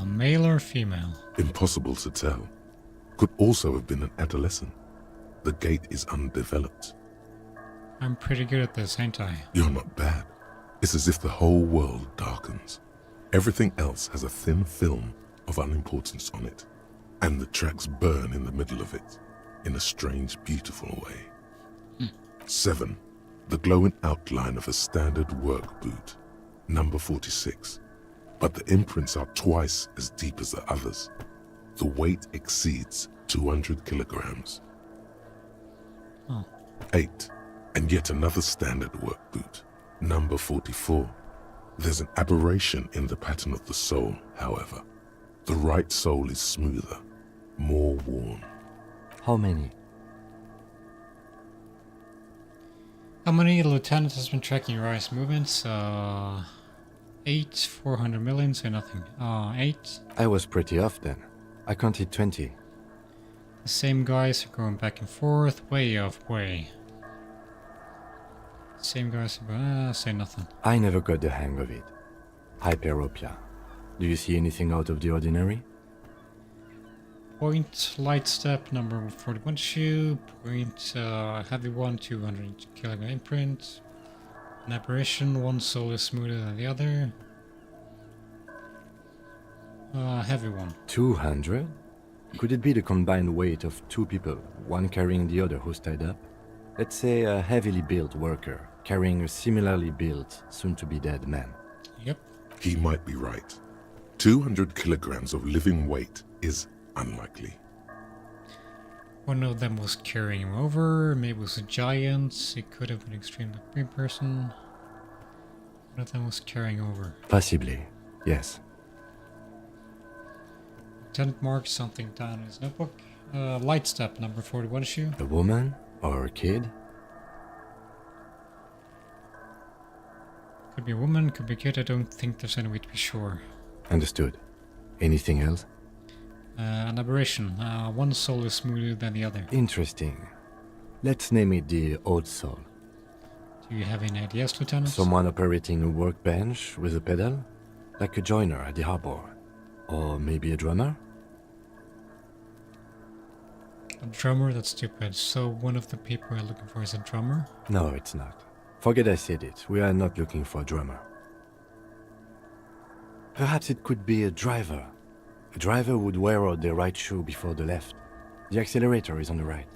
Male or female? Impossible to tell. Could also have been an adolescent. The gait is undeveloped. I'm pretty good at this, ain't I? You're not bad. It's as if the whole world darkens. Everything else has a thin film of unimportance on it, and the tracks burn in the middle of it, in a strange, beautiful way. 7. The glowing outline of a standard work boot, number 46. But the imprints are twice as deep as the others. The weight exceeds 200 kilograms. Oh. 8. And yet another standard work boot, number 44. There's an aberration in the pattern of the sole, however. The right sole is smoother, more worn. How many? How many? The lieutenant has been tracking your eyes movements. 8, 400 million, so nothing. 8. I was pretty off then. I counted 20. The same guys are going back and forth, way off way. Same guys are say nothing. I never got the hang of it. Hyperopia. Do you see anything out of the ordinary? Point, light step, number 41 shoe. Point, heavy one, 200 kilogram imprint. An aberration, one sole is smoother than the other. Heavy one. 200? Could it be the combined weight of two people, one carrying the other who's tied up? Let's say a heavily built worker carrying a similarly built, soon-to-be-dead man. Yep. He might be right. 200 kilograms of living weight is unlikely. One of them was carrying him over, maybe it was a giant, it could have been an extremely big person. One of them was carrying over. Possibly, yes. Lieutenant marks something down in his notebook. Light step, number 41 shoe. A woman or a kid? Could be a woman, could be a kid, I don't think there's any way to be sure. Understood. Anything else? An aberration, one sole is smoother than the other. Interesting. Let's name it the old soul. Do you have any ideas, Lieutenant? Someone operating a workbench with a pedal? Like a joiner at the harbor. Or maybe a drummer? A drummer? That's stupid. So one of the people we're looking for is a drummer? No, it's not. Forget I said it. We are not looking for a drummer. Perhaps it could be a driver. A driver would wear out the right shoe before the left. The accelerator is on the right.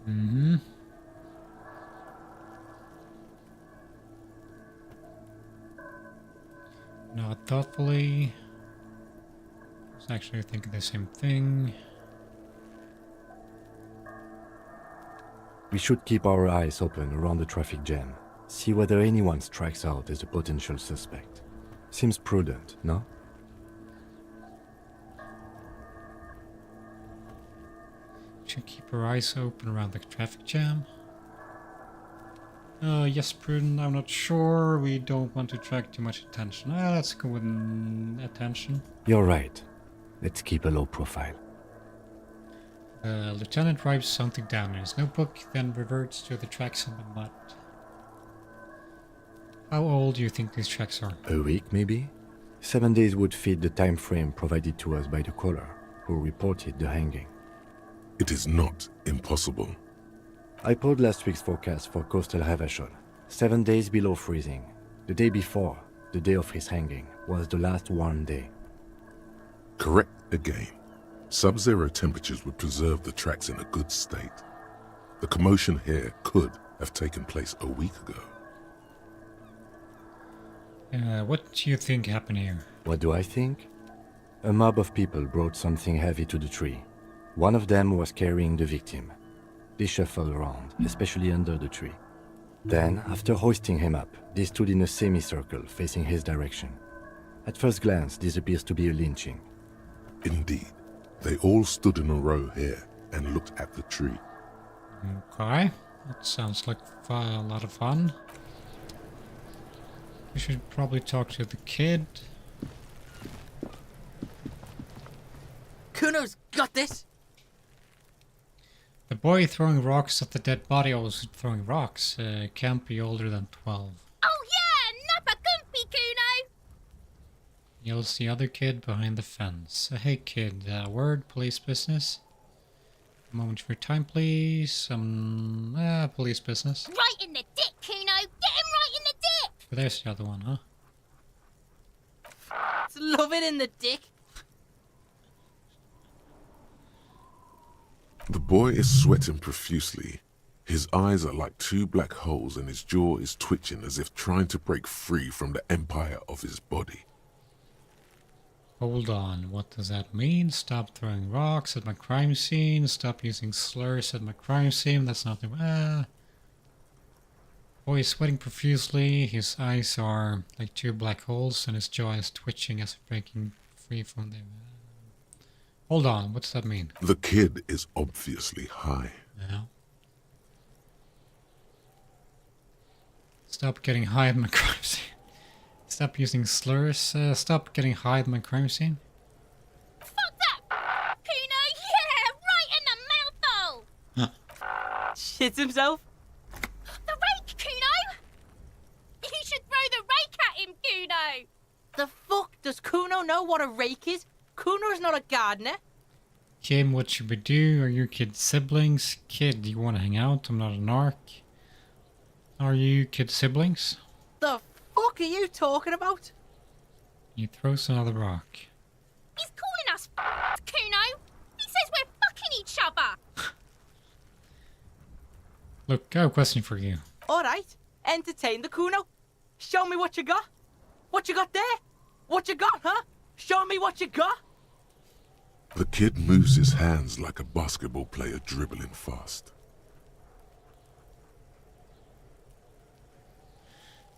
Mm-hmm. Not thoughtfully. I was actually thinking the same thing. We should keep our eyes open around the traffic jam. See whether anyone strikes out as a potential suspect. Seems prudent, no? Should keep our eyes open around the traffic jam. Yes, prudent. I'm not sure. We don't want to attract too much attention. Let's go with attention. You're right. Let's keep a low profile. Lieutenant writes something down in his notebook, then reverts to the tracks in the mud. How old do you think these tracks are? A week, maybe? 7 days would fit the time frame provided to us by the caller, who reported the hanging. It is not impossible. I pulled last week's forecast for coastal Havashon. 7 days below freezing. The day before, the day of his hanging, was the last warm day. Correct again. Sub-zero temperatures would preserve the tracks in a good state. The commotion here could have taken place a week ago. What do you think happened here? What do I think? A mob of people brought something heavy to the tree. One of them was carrying the victim. They shuffled around, especially under the tree. Then, after hoisting him up, they stood in a semicircle facing his direction. At first glance, this appears to be a lynching. Indeed, they all stood in a row here and looked at the tree. Okay, that sounds like a lot of fun. We should probably talk to the kid. Kuno's got this! The boy throwing rocks at the dead body, also throwing rocks, can't be older than 12. Oh yeah, nappa gumpy, Kuno! Yells the other kid behind the fence. Hey kid, word, police business? A moment for your time, please. Police business. Right in the dick, Kuno! Get him right in the dick! But there's the other one, huh? Love it in the dick! The boy is sweating profusely. His eyes are like two black holes and his jaw is twitching as if trying to break free from the empire of his body. Hold on, what does that mean? Stop throwing rocks at my crime scene. Stop using slurs at my crime scene. That's not the... Boy is sweating profusely. His eyes are like two black holes and his jaw is twitching as if breaking free from the... Hold on, what's that mean? The kid is obviously high. Yeah. Stop getting high at my crime scene. Stop using slurs. Stop getting high at my crime scene. Fuck that! Kuno, yeah! Right in the mouthhole! Shits himself? The rake, Kuno! You should throw the rake at him, Kuno! The fuck? Does Kuno know what a rake is? Kuno's not a gardener. Kim, what should we do? Are your kids siblings? Kid, do you want to hang out? I'm not a narc. Are you kid siblings? The fuck are you talking about? He throws another rock. He's calling us Kuno! He says we're fucking each other! Look, I have a question for you. Alright, entertain the Kuno. Show me what you got. What you got there? What you got, huh? Show me what you got. The kid moves his hands like a basketball player dribbling fast.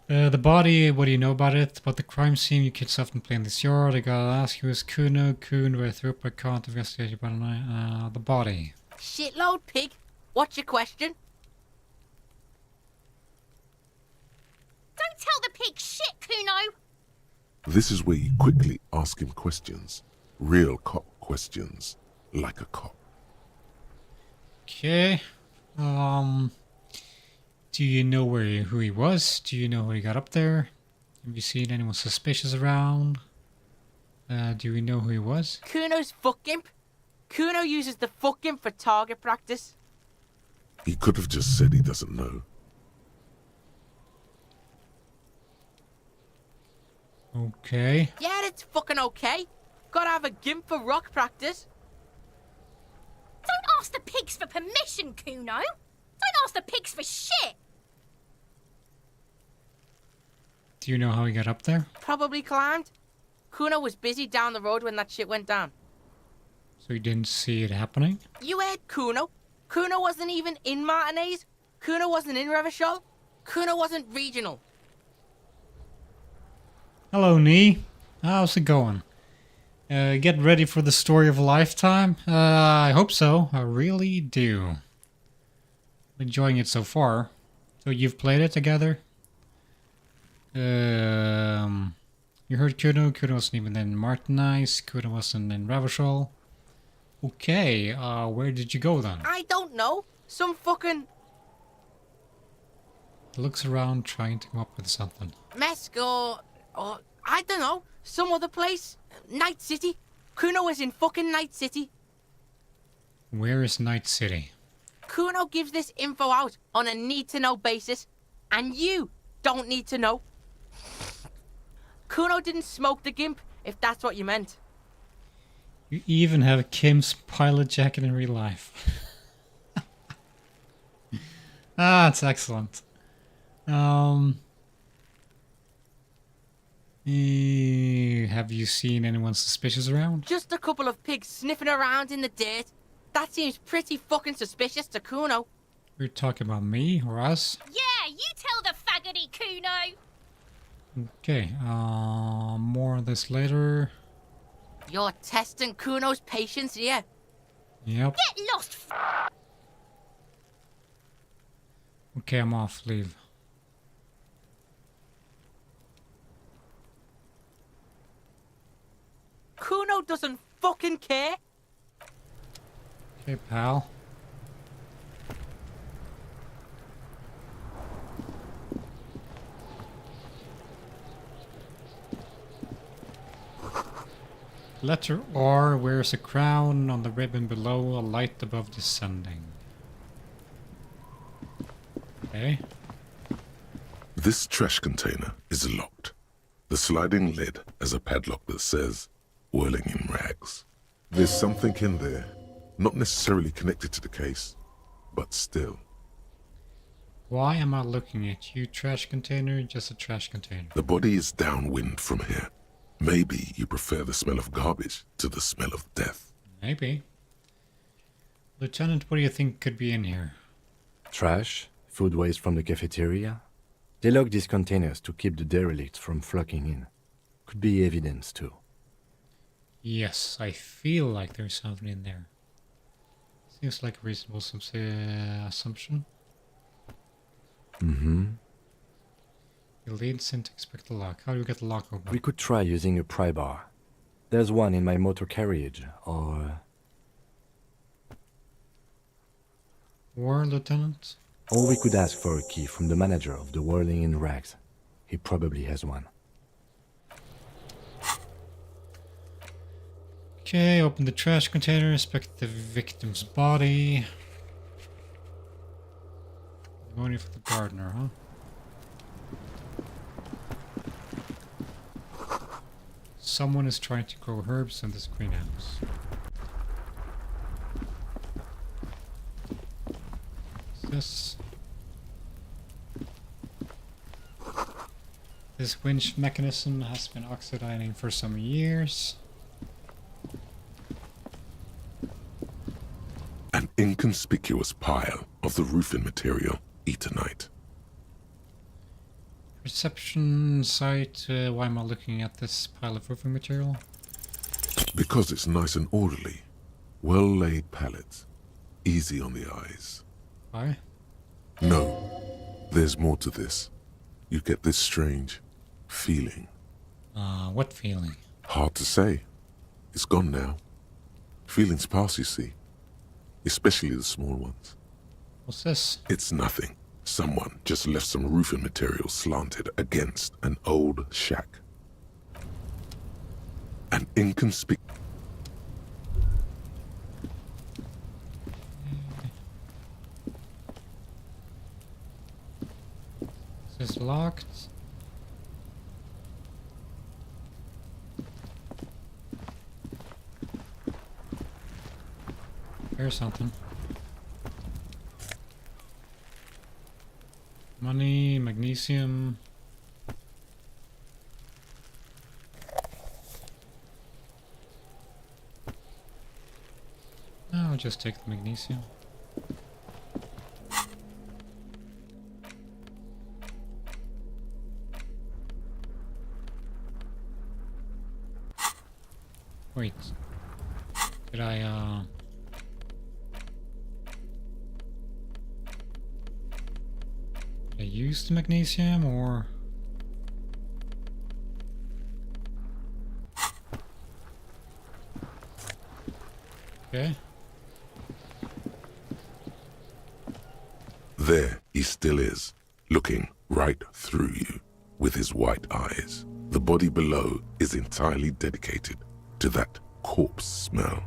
The body, what do you know about it? About the crime scene, you kids often play in this yard. I gotta ask you, is Kuno where I threw up? I can't investigate you about the body. Shitload pig. What's your question? Don't tell the pig shit, Kuno! This is where you quickly ask him questions. Real cop questions. Like a cop. Okay. Do you know who he was? Do you know how he got up there? Have you seen anyone suspicious around? Do we know who he was? Kuno's fuck imp. Kuno uses the fuck imp for target practice. He could have just said he doesn't know. Okay. Yeah, it's fucking okay. Gotta have a gimp for rock practice. Don't ask the pigs for permission, Kuno! Don't ask the pigs for shit! Do you know how he got up there? Probably climbed. Kuno was busy down the road when that shit went down. So you didn't see it happening? You heard Kuno. Kuno wasn't even in Martinez. Kuno wasn't in Revachol. Kuno wasn't regional. Hello, Nee. How's it going? Get ready for the story of a lifetime? I hope so. I really do. I'm enjoying it so far. So you've played it together? You heard Kuno. Kuno wasn't even in Martinez. Kuno wasn't in Ravachol. Okay, where did you go then? I don't know. Some fucking He looks around trying to come up with something. Mesco or I don't know. Some other place. Night City. Kuno was in fucking Night City. Where is Night City? Kuno gives this info out on a need-to-know basis, and you don't need to know. Kuno didn't smoke the gimp, if that's what you meant. You even have Kim's pilot jacket in real life. Ah, it's excellent. Have you seen anyone suspicious around? Just a couple of pigs sniffing around in the dirt. That seems pretty fucking suspicious to Kuno. You're talking about me or us? Yeah, you tell the faggoty Kuno. Okay, more on this later. You're testing Kuno's patience here. Yep. Get lost, Okay, I'm off. Leave. Kuno doesn't fucking care. Okay, pal. Letter R wears a crown on the ribbon below, a light above descending. Okay. This trash container is locked. The sliding lid has a padlock that says, whirling in rags. There's something in there, not necessarily connected to the case, but still. Why am I looking at you, trash container? Just a trash container. The body is downwind from here. Maybe you prefer the smell of garbage to the smell of death. Maybe. Lieutenant, what do you think could be in here? Trash, food waste from the cafeteria. They lock these containers to keep the derelicts from flocking in. Could be evidence too. Yes, I feel like there's something in there. Seems like a reasonable assumption. Mm-hmm. You lead sin to expect the lock. How do we get the lock open? We could try using a pry bar. There's one in my motor carriage, or Lieutenant? or we could ask for a key from the manager of the Whirling in Rags. He probably has one. Okay, open the trash container, inspect the victim's body. Going in for the gardener, huh? Someone is trying to grow herbs in this greenhouse. What's this? This winch mechanism has been oxidizing for some years. An inconspicuous pile of the roofing material, Eternite. Reception site, why am I looking at this pile of roofing material? Because it's nice and orderly. Well-laid pallets. Easy on the eyes. Why? No, there's more to this. You get this strange feeling. What feeling? Hard to say. It's gone now. Feelings pass, you see. Especially the small ones. What's this? It's nothing. Someone just left some roofing material slanted against an old shack. An inconspicuous... Is this locked? Here's something. Money, magnesium. No, I'll just take the magnesium. Wait. Did I, Did I use the magnesium, or... Okay. There he still is, looking right through you with his white eyes. The body below is entirely dedicated to that corpse smell,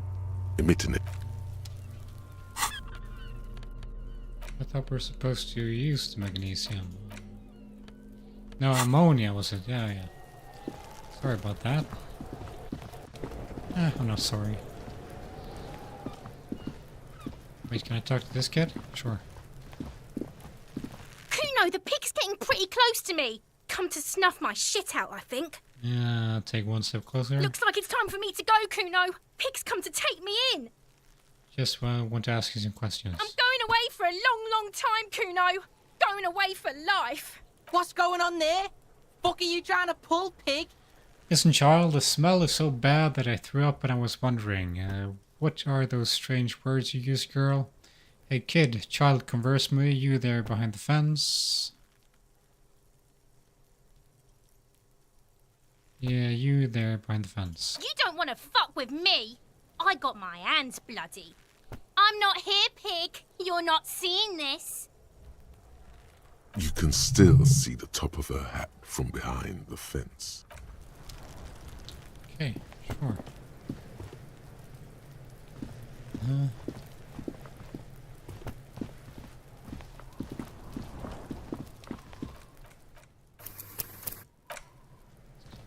emitting it. I thought we were supposed to use the magnesium. No, ammonia was it? Yeah, yeah. Sorry about that. I'm not sorry. Wait, can I talk to this kid? Sure. Kuno, the pig's getting pretty close to me. Come to snuff my shit out, I think. Yeah, take one step closer. Looks like it's time for me to go, Kuno. Pig's come to take me in. Just want to ask you some questions. I'm going away for a long, long time, Kuno. Going away for life. What's going on there? Fuck are you trying to pull, pig? Listen, child, the smell is so bad that I threw up and I was wondering, what are those strange words you use, girl? Hey, kid, child, converse me, you there behind the fence. Yeah, you there behind the fence. You don't want to fuck with me. I got my hands bloody. I'm not here, pig. You're not seeing this. You can still see the top of her hat from behind the fence. Okay, sure.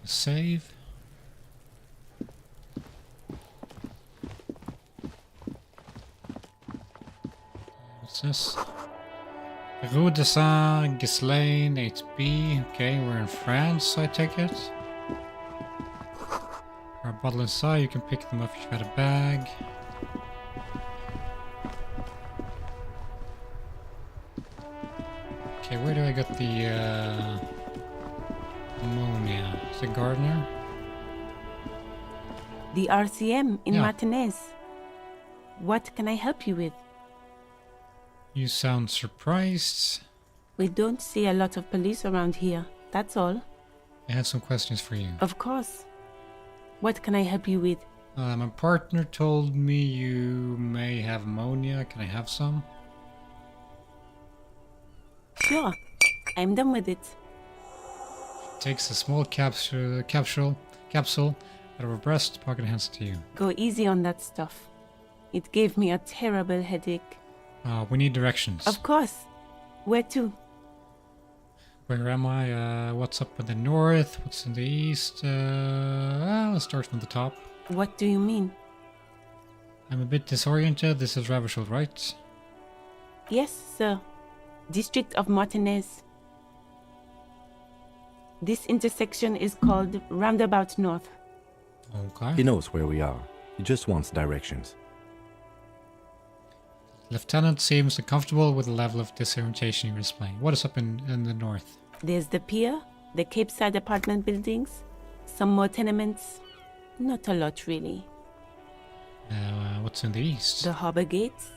Save. What's this? Rue de Saint-Ghislain, 8B. Okay, we're in France, I take it. Our bottle inside, you can pick them up if you got a bag. Okay, where do I get the ammonia? Is it Gardner? The RCM in Yeah. Martinez. What can I help you with? You sound surprised. We don't see a lot of police around here, that's all. I had some questions for you. Of course. What can I help you with? My partner told me you may have ammonia. Can I have some? Sure, I'm done with it. Takes a small capsule out of her breast pocket and hands it to you. Go easy on that stuff. It gave me a terrible headache. We need directions. Of course. Where to? Where am I? What's up in the north? What's in the east? Let's start from the top. What do you mean? I'm a bit disoriented. This is Ravishel, right? Yes, sir. District of Martinez. This intersection is called Roundabout North. Okay. He knows where we are. He just wants directions. Lieutenant seems uncomfortable with the level of disorientation you're displaying. What is up in the north? There's the pier, the Cape Side apartment buildings, some more tenements. Not a lot, really. What's in the east? The harbor gates.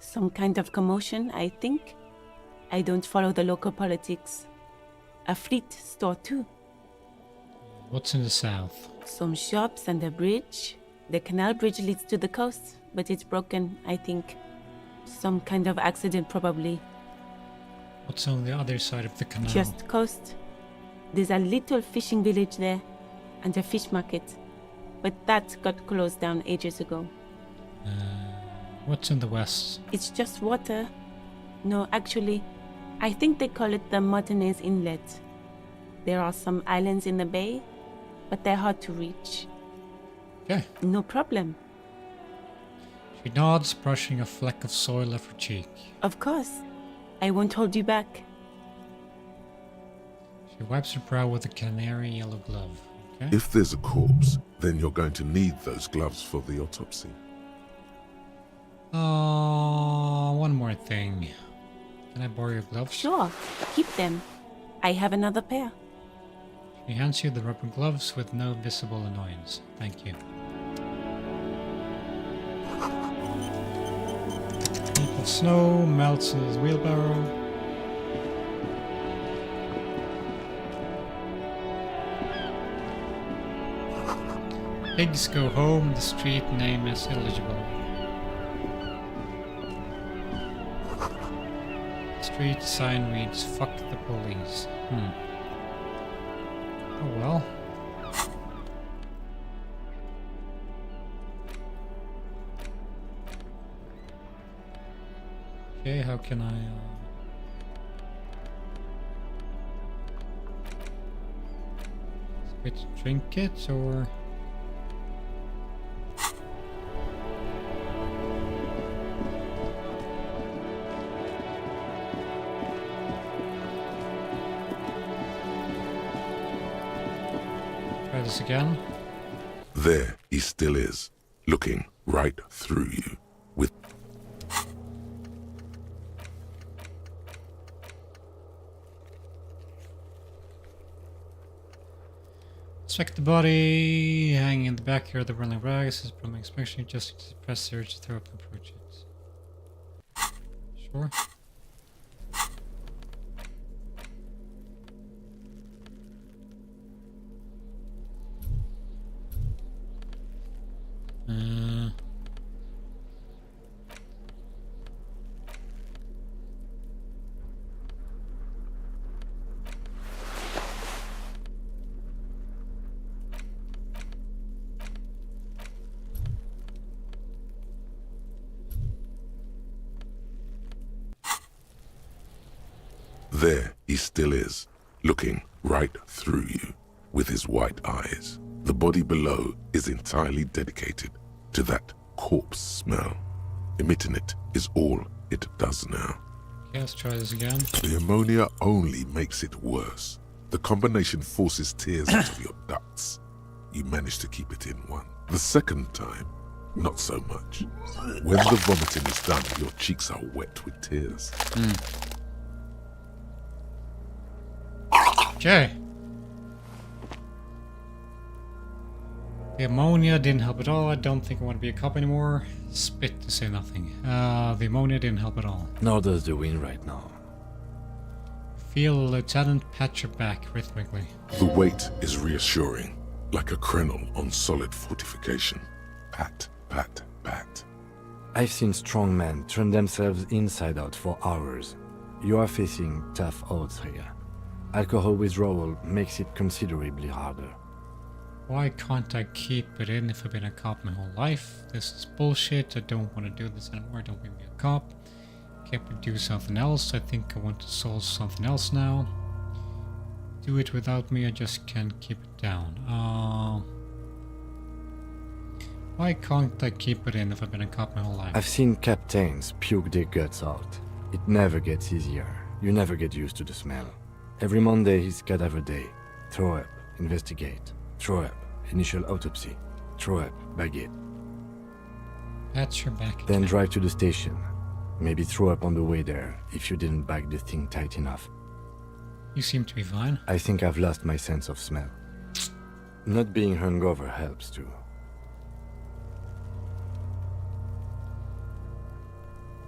Some kind of commotion, I think. I don't follow the local politics. A fleet store, too. What's in the south? Some shops and a bridge. The canal bridge leads to the coast, but it's broken, I think. Some kind of accident, probably. What's on the other side of the canal? Just coast. There's a little fishing village there, and a fish market. But that got closed down ages ago. What's in the west? It's just water. No, actually, I think they call it the Martinez Inlet. There are some islands in the bay, but they're hard to reach. Okay. No problem. She nods, brushing a fleck of soil off her cheek. Of course. I won't hold you back. She wipes her brow with a canary yellow glove. Okay. If there's a corpse, then you're going to need those gloves for the autopsy. One more thing. Can I borrow your gloves? Sure. Keep them. I have another pair. She hands you the rubber gloves with no visible annoyance. Thank you. Heap of snow melts in his wheelbarrow. Pigs go home, the street name is illegible. Street sign reads, fuck the police. Oh well. Okay, how can I... Switch trinkets or... Try this again. There he still is, looking right through you, with... Check the body, hanging in the backyard, the running rags, is from inspection, just to suppress the urge to throw up and approach it. Sure. There he still is, looking right through you, with his white eyes. The body below is entirely dedicated to that corpse smell. Emitting it is all it does now. Okay, let's try this again. The ammonia only makes it worse. The combination forces tears out of your ducts. You manage to keep it in one. The second time, not so much. When the vomiting is done, your cheeks are wet with tears. Okay. The ammonia didn't help at all. I don't think I want to be a cop anymore. Spit to say nothing. The ammonia didn't help at all. Nor does the wind right now. Feel a lieutenant pat your back rhythmically. The weight is reassuring, like a crenel on solid fortification. Pat, pat, pat. I've seen strong men turn themselves inside out for hours. You are facing tough odds here. Alcohol withdrawal makes it considerably harder. Why can't I keep it in if I've been a cop my whole life? This is bullshit. I don't want to do this anymore. Don't make me a cop. Can't we do something else? I think I want to solve something else now. Do it without me. I just can't keep it down. Why can't I keep it in if I've been a cop my whole life? I've seen captains puke their guts out. It never gets easier. You never get used to the smell. Every Monday is cadaver day. Throw up, investigate. Throw up, initial autopsy. Throw up, bag it. Pat your back. Then drive to the station. Maybe throw up on the way there if you didn't bag the thing tight enough. You seem to be fine. I think I've lost my sense of smell. Not being hungover helps too.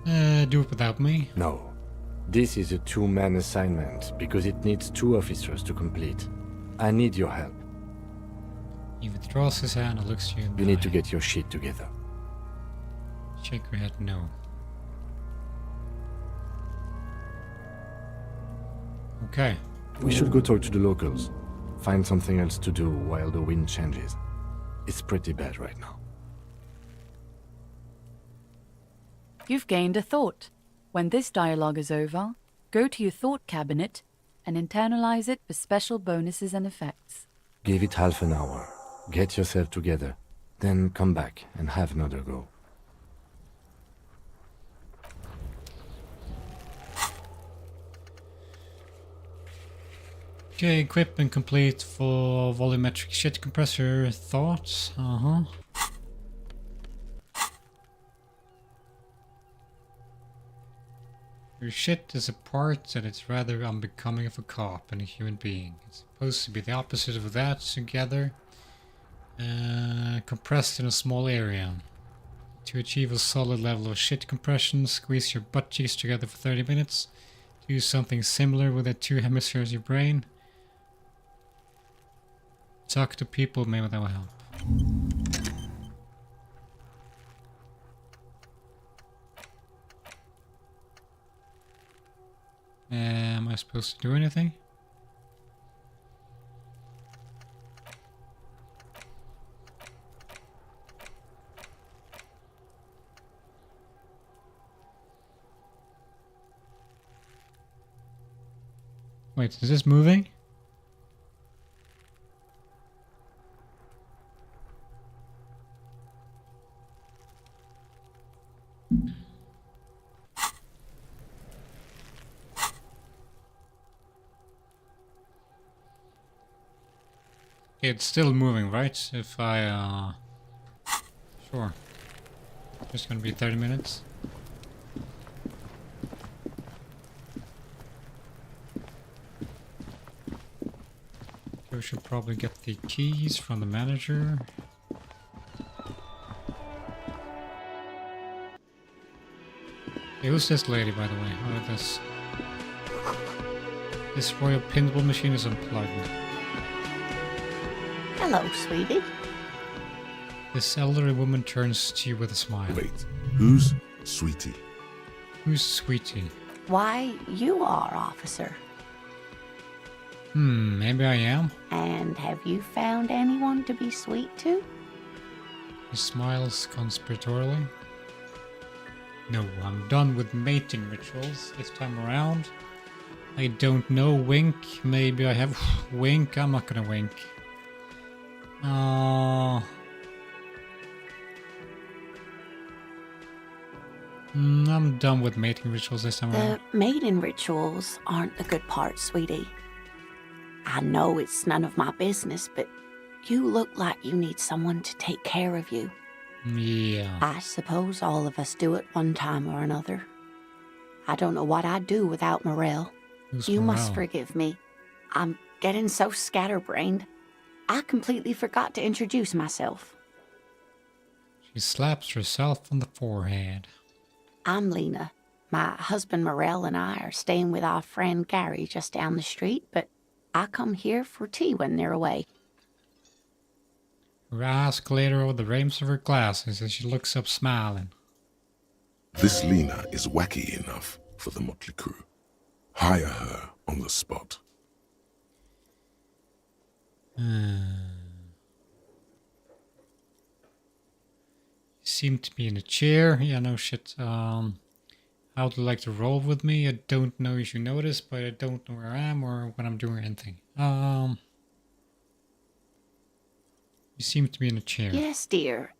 Do it without me. No. This is a two-man assignment because it needs 2 officers to complete. I need your help. He withdraws his hand and looks you in the You need eye. to get your shit together. Shake your head no. Okay. We should go talk to the locals. Find something else to do while the wind changes. It's pretty bad right now. You've gained a thought. When this dialogue is over, go to your thought cabinet and internalize it for special bonuses and effects. Give it half an hour. Get yourself together. Then come back and have another go. Okay, equipment complete for volumetric shit compressor. Thoughts? Your shit is a part that it's rather unbecoming of a cop and a human being. It's supposed to be the opposite of that together. Compressed in a small area. To achieve a solid level of shit compression, squeeze your butt cheeks together for 30 minutes. Do something similar with the 2 hemispheres of your brain. Talk to people, maybe that will help. Am I supposed to do anything? Wait, is this moving? It's still moving, right? If I, Sure. Just gonna be 30 minutes. We should probably get the keys from the manager. Hey, who's this lady, by the way? Oh, this royal pinball machine is unplugged. Hello, sweetie. This elderly woman turns to you with a smile. Wait, who's Sweetie? Who's Sweetie? Why, you are, officer. Maybe I am. And have you found anyone to be sweet to? He smiles conspiratorially. No, I'm done with mating rituals this time around. I don't know, wink. Maybe I have wink. I'm not gonna wink. I'm done with mating rituals this time around. The mating rituals aren't the good part, sweetie. I know it's none of my business, but you look like you need someone to take care of you. Yeah. I suppose all of us do it one time or another. I don't know what I'd do without Morel. Who's You must Morel? forgive me. I'm getting so scatterbrained. I completely forgot to introduce myself. She slaps herself on the forehead. I'm Lena. My husband Morel and I are staying with our friend Gary just down the street, but I come here for tea when they're away. Her eyes glitter over the rims of her glasses as she looks up smiling. This Lena is wacky enough for the motley crew. Hire her on the spot. You seem to be in a chair. Yeah, no shit. How would you like to roll with me? I don't know if you noticed, but I don't know where I am or when I'm doing anything. You seem to be in a chair. Yes, dear.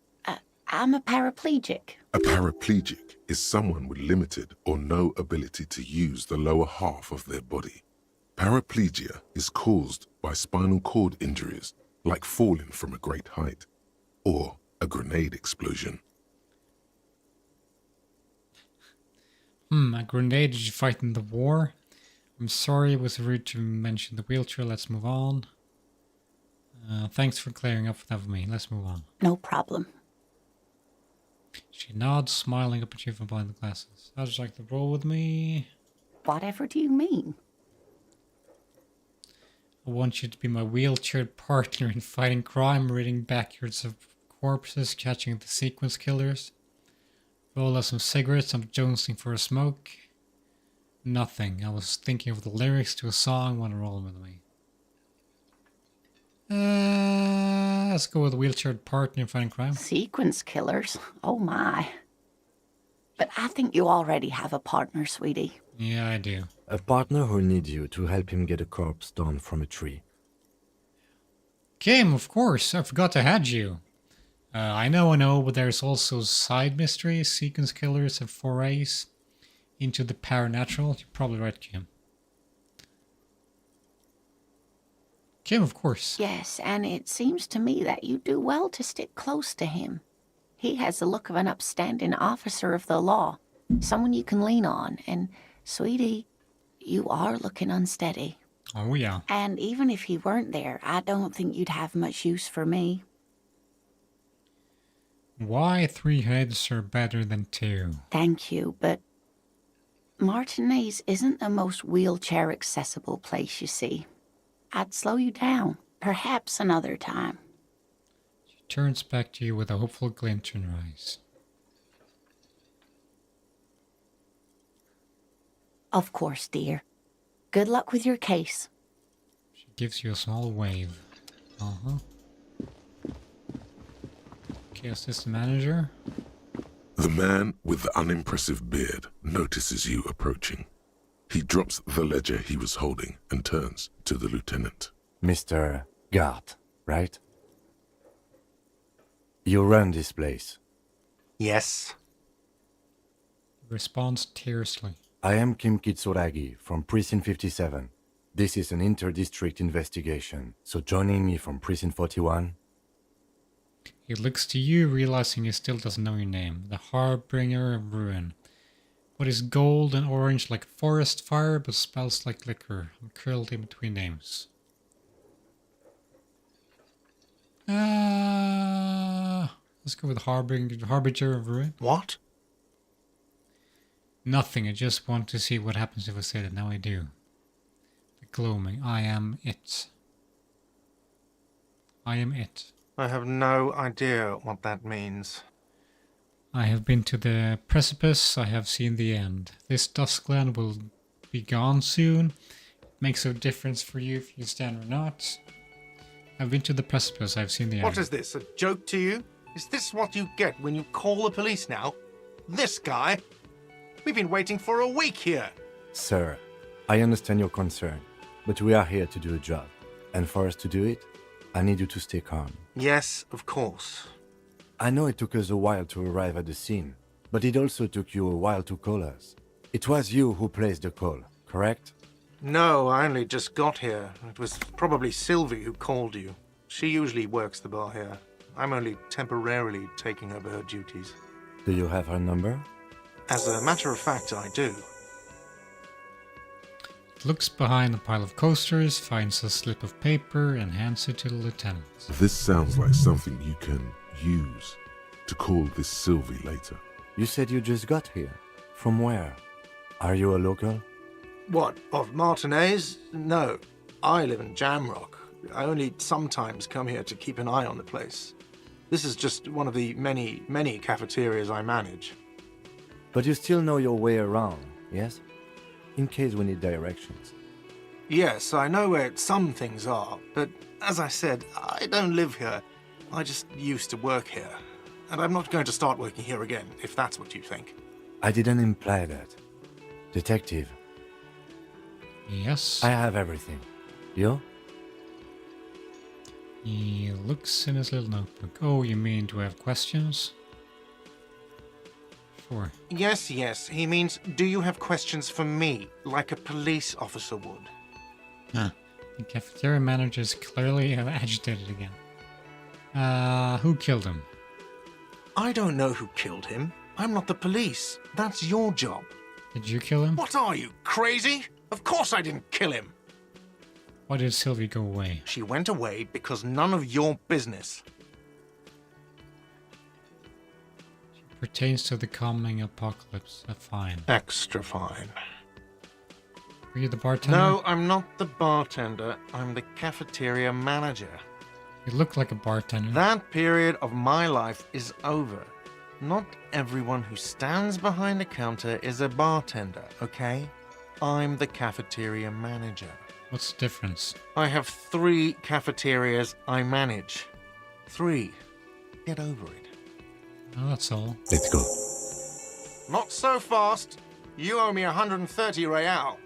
I'm a paraplegic. A paraplegic is someone with limited or no ability to use the lower half of their body. Paraplegia is caused by spinal cord injuries, like falling from a great height, or a grenade explosion. A grenade did you fight in the war? I'm sorry it was rude to mention the wheelchair. Let's move on. Thanks for clearing up that for me. Let's move on. No problem. She nods, smiling up at you from behind the glasses. How'd you like to roll with me? Whatever do you mean? I want you to be my wheelchaired partner in fighting crime, ridding backyards of corpses, catching the sequence killers. Roll us some cigarettes. I'm jonesing for a smoke. Nothing. I was thinking of the lyrics to a song. Want to roll with me? Let's go with wheelchaired partner in fighting crime. Sequence killers? Oh my. But I think you already have a partner, sweetie. Yeah, I do. A partner who needs you to help him get a corpse down from a tree. Kim, of course. I forgot I had you. I know, but there's also side mysteries, sequence killers, and forays into the paranatural. You're probably right, Kim. Kim, of course. Yes, and it seems to me that you do well to stick close to him. He has the look of an upstanding officer of the law, someone you can lean on, and, sweetie, you are looking unsteady. Oh, yeah. And even if he weren't there, I don't think you'd have much use for me. Why 3 heads are better than 2? Thank you, but Martinez isn't the most wheelchair-accessible place, you see. I'd slow you down, perhaps another time. She turns back to you with a hopeful glint in her eyes. Of course, dear. Good luck with your case. She gives you a small wave. Uh-huh. Okay, is this the manager? The man with the unimpressive beard notices you approaching. He drops the ledger he was holding and turns to the lieutenant. Mr. Gart, right? You run this place. Yes. He responds tersely. I am Kim Kitsuragi from Precinct 57. This is an inter-district investigation, so joining me from Precinct 41? He looks to you, realizing he still doesn't know your name. The Harbinger of Ruin. What is gold and orange like forest fire, but smells like liquor. I'm curled in between names. Let's go with Harbinger of Ruin. What? Nothing, I just want to see what happens if I say that. Now I do. The gloaming. I am it. I am it. I have no idea what that means. I have been to the precipice, I have seen the end. This Duskland will be gone soon. It makes no difference for you if you stand or not. I've been to the precipice, I've seen the end. What is this, a joke to you? Is this what you get when you call the police now? This guy? We've been waiting for a week here. Sir, I understand your concern, but we are here to do a job. And for us to do it, I need you to stay calm. Yes, of course. I know it took us a while to arrive at the scene, but it also took you a while to call us. It was you who placed the call, correct? No, I only just got here. It was probably Sylvie who called you. She usually works the bar here. I'm only temporarily taking over her duties. Do you have her number? As a matter of fact, I do. Looks behind a pile of coasters, finds a slip of paper, and hands it to the lieutenant. This sounds like something you can use to call this Sylvie later. You said you just got here. From where? Are you a local? What, of Martinez? No. I live in Jamrock. I only sometimes come here to keep an eye on the place. This is just one of the many, many cafeterias I manage. But you still know your way around, yes? In case we need directions. Yes, I know where some things are, but as I said, I don't live here. I just used to work here. And I'm not going to start working here again, if that's what you think. I didn't imply that. Detective, Yes. I have everything. You? He looks in his little notebook. Oh, you mean, do I have questions? Sure. Yes, he means, do you have questions for me, like a police officer would? The cafeteria manager is clearly agitated again. Who killed him? I don't know who killed him. I'm not the police. That's your job. Did you kill him? What are you, crazy? Of course I didn't kill him. Why did Sylvie go away? She went away because none of your business. Pertains to the coming apocalypse. Fine. Extra fine. Were you the bartender? No, I'm not the bartender. I'm the cafeteria manager. You look like a bartender. That period of my life is over. Not everyone who stands behind a counter is a bartender, okay? I'm the cafeteria manager. What's the difference? I have 3 cafeterias I manage. 3. Get over it. Oh, that's all. Let's go. Not so fast. You owe me 130 real.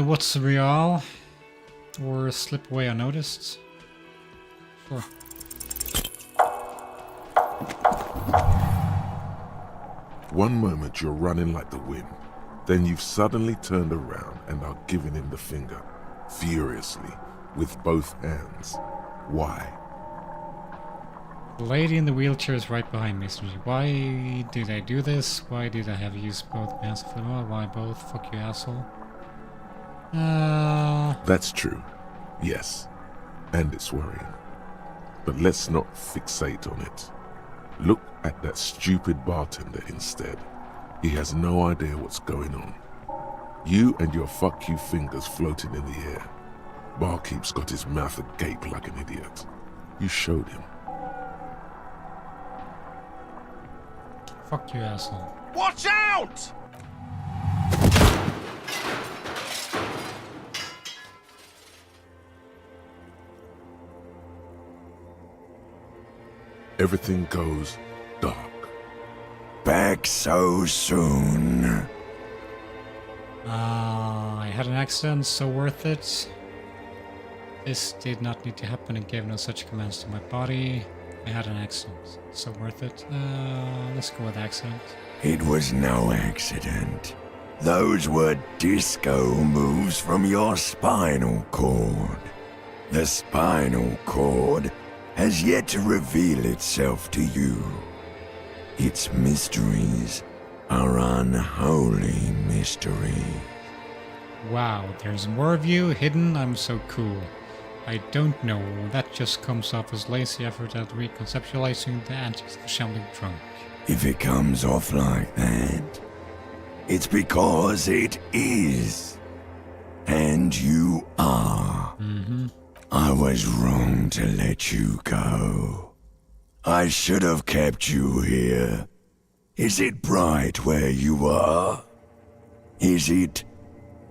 What's the real? Or slip away unnoticed? Sure. One moment you're running like the wind, then you've suddenly turned around and are giving him the finger, furiously, with both hands. Why? The lady in the wheelchair is right behind me. So why did I do this? Why did I have used both hands for them? Why both? Fuck you, asshole. That's true. Yes. And it's worrying. But let's not fixate on it. Look at that stupid bartender instead. He has no idea what's going on. You and your fuck you fingers floating in the air. Barkeep's got his mouth agape like an idiot. You showed him. Fuck you, asshole. Watch out! Everything goes dark. Back so soon. I had an accident, so worth it. This did not need to happen and gave no such commands to my body. I had an accident, so worth it. Let's go with accident. It was no accident. Those were disco moves from your spinal cord. The spinal cord has yet to reveal itself to you. Its mysteries are unholy mysteries. Wow, there's more of you hidden. I'm so cool. I don't know. That just comes off as lazy effort at reconceptualizing the antics of shambling drunk. If it comes off like that, it's because it is. And you are. I was wrong to let you go. I should have kept you here. Is it bright where you are? Is it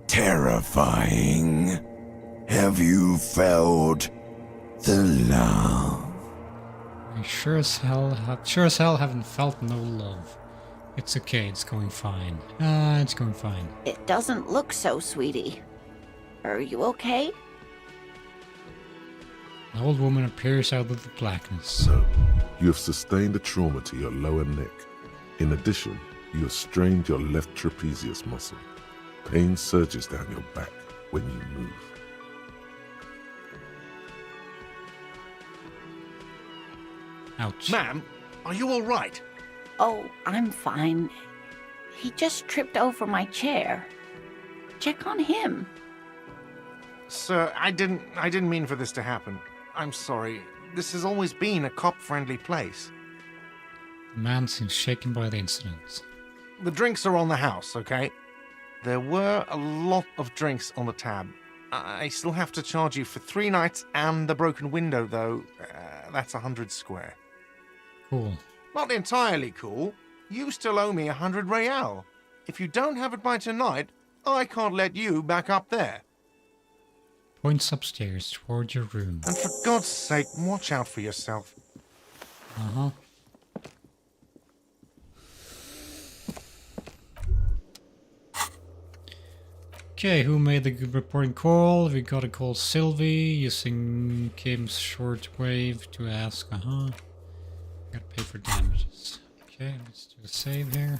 terrifying? Have you felt the love? I sure as hell haven't felt no love. It's okay, it's going fine. It's going fine. It doesn't look so, sweetie. Are you okay? An old woman appears out of the blackness. So, you have sustained a trauma to your lower neck. In addition, you have strained your left trapezius muscle. Pain surges down your back when you move. Ouch. Ma'am, are you all right? Oh, I'm fine. He just tripped over my chair. Check on him. Sir, I didn't mean for this to happen. I'm sorry. This has always been a cop-friendly place. The man seems shaken by the incident. The drinks are on the house, okay? There were a lot of drinks on the tab. I still have to charge you for 3 nights and the broken window, though. That's 100 square. Cool. Not entirely cool. You still owe me 100 real. If you don't have it by tonight, I can't let you back up there. Points upstairs toward your room. And for God's sake, watch out for yourself. Okay, who made the good reporting call? We gotta call Sylvie using Kim's shortwave to ask. Gotta pay for damages. Okay, let's do a save here.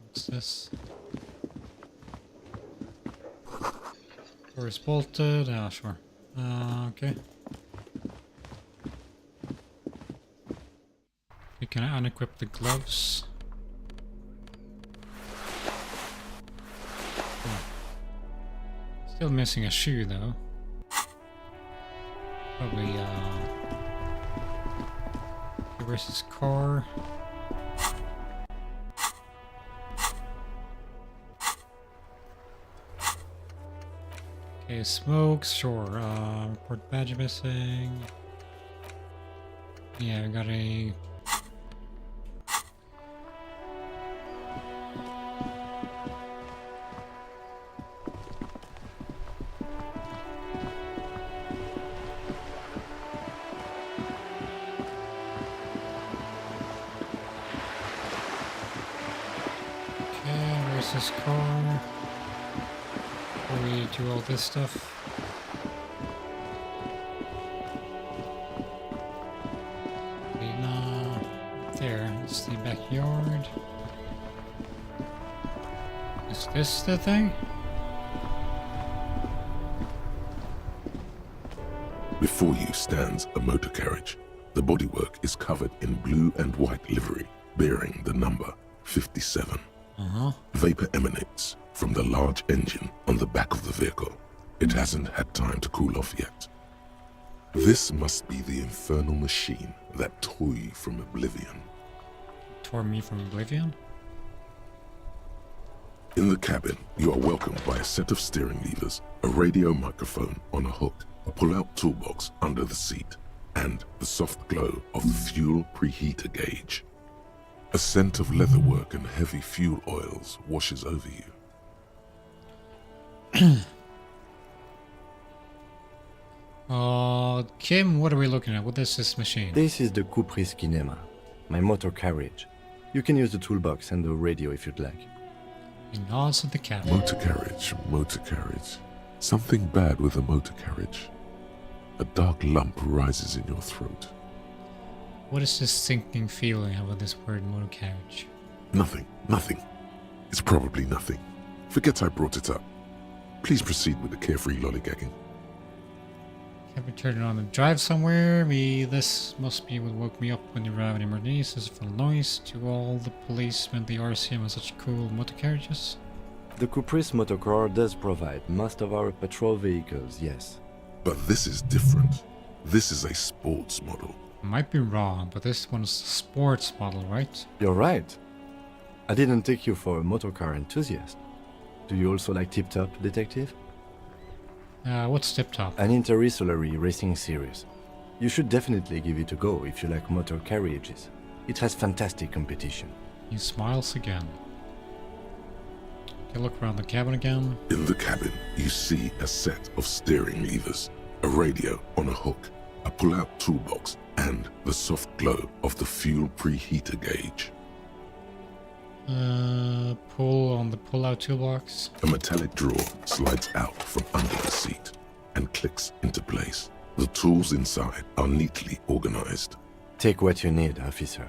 What's this? Door is bolted. Ah, sure. Okay. Can I unequip the gloves? Still missing a shoe though. Probably, where's his car? Okay, smokes, sure. Report badge missing. Yeah, we got a... This car before we do all this stuff. There, it's the backyard. Is this the thing? Before you stands a motor carriage. The bodywork is covered in blue and white livery, bearing the number 57. Vapor emanates from the large engine on the back of the vehicle. It hasn't had time to cool off yet. This must be the infernal machine that tore you from oblivion. Tore me from oblivion? In the cabin, you are welcomed by a set of steering levers, a radio microphone on a hook, a pull-out toolbox under the seat, and the soft glow of the fuel preheater gauge. A scent of leatherwork and heavy fuel oils washes over you. Kim, what are we looking at? What is this machine? This is the Kupris Kinema, my motor carriage. You can use the toolbox and the radio if you'd like. He nods at the cabin. Motor carriage, motor carriage. Something bad with a motor carriage. A dark lump rises in your throat. What is this sinking feeling I have with this word motor carriage? Nothing. It's probably nothing. Forget I brought it up. Please proceed with the carefree lollygagging. Can we turn it on and drive somewhere? This must be what woke me up when you arrived in Marnice. This is a noise to all the policemen. The RCM has such cool motor carriages. The Caprice motorcar does provide most of our patrol vehicles, yes. But this is different. This is a sports model. I might be wrong, but this one's a sports model, right? You're right. I didn't take you for a motorcar enthusiast. Do you also like Tip Top, Detective? What's Tip Top? An interstellary racing series. You should definitely give it a go if you like motor carriages. It has fantastic competition. He smiles again. Okay, look around the cabin again. In the cabin, you see a set of steering levers, a radio on a hook, a pull-out toolbox, and the soft glow of the fuel preheater gauge. Pull on the pull-out toolbox. A metallic drawer slides out from under the seat and clicks into place. The tools inside are neatly organized. Take what you need, officer.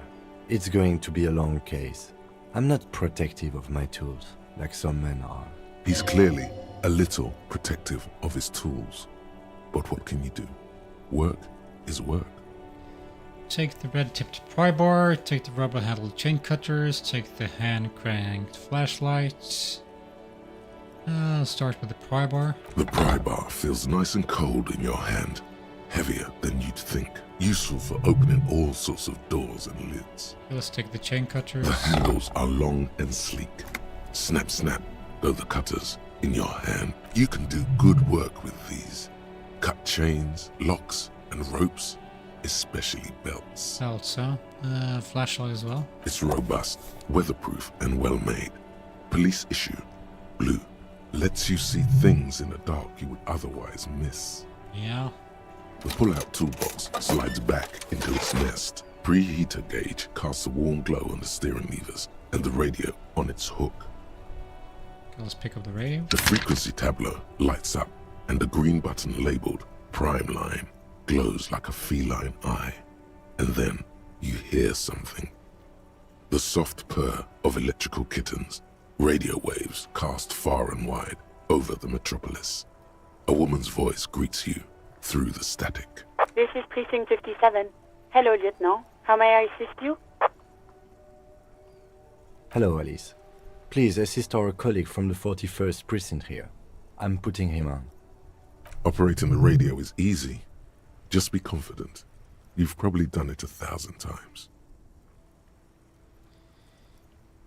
It's going to be a long case. I'm not protective of my tools, like some men are. He's clearly a little protective of his tools. But what can you do? Work is work. Take the red-tipped pry bar, take the rubber-handled chain cutters, take the hand-cranked flashlight. Start with the pry bar. The pry bar feels nice and cold in your hand, heavier than you'd think. Useful for opening all sorts of doors and lids. Let's take the chain cutters. The handles are long and sleek. Snap, snap, go the cutters in your hand. You can do good work with these. Cut chains, locks, and ropes. Especially belts. Belts, huh? Flashlight as well. It's robust, weatherproof, and well made. Police issue. Blue. Lets you see things in the dark you would otherwise miss. Yeah. The pull-out toolbox slides back into its nest. Preheater gauge casts a warm glow on the steering levers and the radio on its hook. Okay, let's pick up the radio. The frequency tableau lights up and the green button labeled Prime Line glows like a feline eye, and then you hear something. The soft purr of electrical kittens, radio waves cast far and wide over the metropolis. A woman's voice greets you through the static. This is Precinct 57. Hello, Lieutenant. How may I assist you? Hello, Alice. Please assist our colleague from the 41st Precinct here. I'm putting him on. Operating the radio is easy. Just be confident. You've probably done it 1,000 times.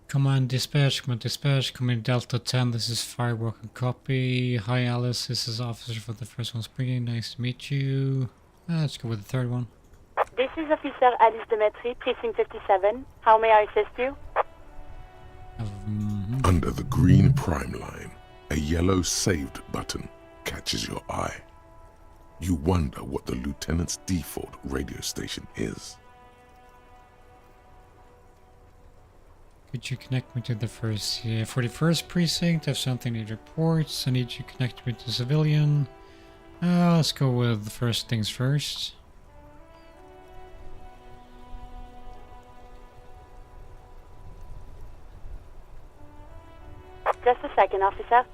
Come on, dispatch, come in Delta 10, this is Firewalk and copy. Hi Alice, this is officer for the first one springing, nice to meet you. Let's go with the third one. This is Officer Alice Demetri, Precinct 57. How may I assist you? Under the green prime line, a yellow saved button catches your eye. You wonder what the lieutenant's default radio station is. Could you connect me to the 41st precinct? I have something to report. I need you to connect me to civilian. Let's go with the first things first. Just a second, officer.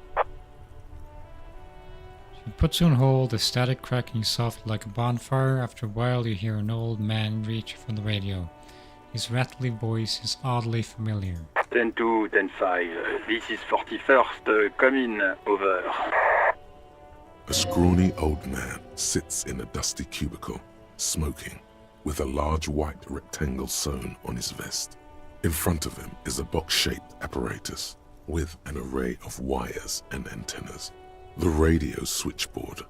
She puts you on hold, the static cracking softly like a bonfire. After a while, you hear an old man reach from the radio. His rattly voice is oddly familiar. 10-2, 10-5. This is 41st. Come in. Over. A scrawny old man sits in a dusty cubicle, smoking, with a large white rectangle sewn on his vest. In front of him is a box-shaped apparatus with an array of wires and antennas. The radio switchboard.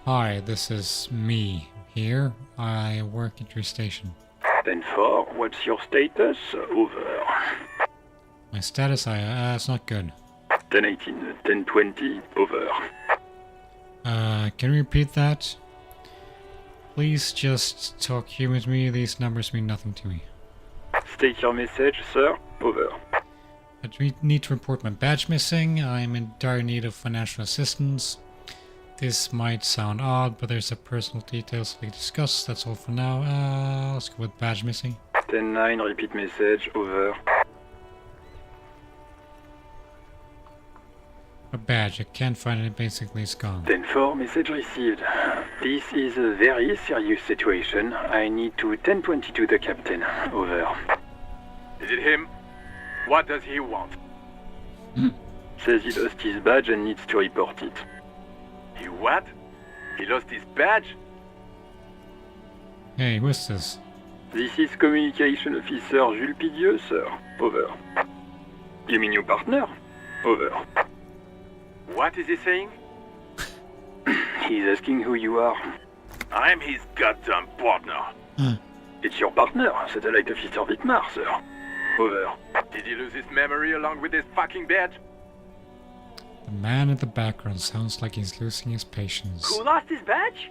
Hi, this is me here. I work at your station. 10-4, what's your status? Over. My status, it's not good. 10-18, 10-20, over. Can you repeat that? Please just talk human with me. These numbers mean nothing to me. State your message, sir. Over. I need to report my badge missing. I'm in dire need of financial assistance. This might sound odd, but there's a personal details we discuss. That's all for now. Let's go with badge missing. 10-9, repeat message, over. A badge, I can't find it, basically it's gone. 10-4, message received. This is a very serious situation. I need to 10-22 the captain, over. Is it him? What does he want? Says he lost his badge and needs to report it. He what? He lost his badge? Hey, who's this? This is Communication Officer Jules Pidieux, sir. Over. You mean your partner? Over. What is he saying? He's asking who you are. I'm his goddamn partner. It's your partner, Satellite Officer Vitmar, sir. Over. Did he lose his memory along with his fucking badge? The man in the background sounds like he's losing his patience. Who lost his badge?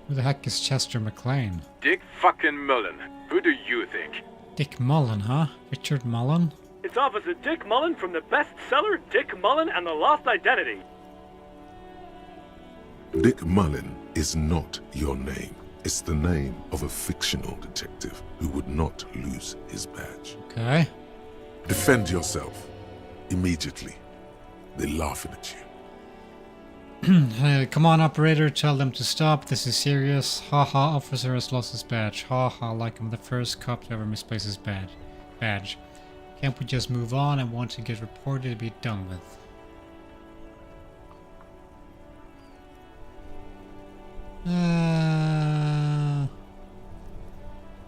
Who the heck is Chester McLean? Dick fucking Mullen. Who do you think? Dick Mullen, huh? Richard Mullen? It's Officer Dick Mullen from the bestseller Dick Mullen and the Lost Identity. Dick Mullen is not your name. It's the name of a fictional detective who would not lose his badge. Okay. Defend yourself. Immediately. They're laughing at Hey, come on, operator, tell them to stop. This is serious. Haha, officer has lost his badge. Haha, like I'm the first cop to ever misplace his badge. Can't we just move on? I want to get reported and be done with.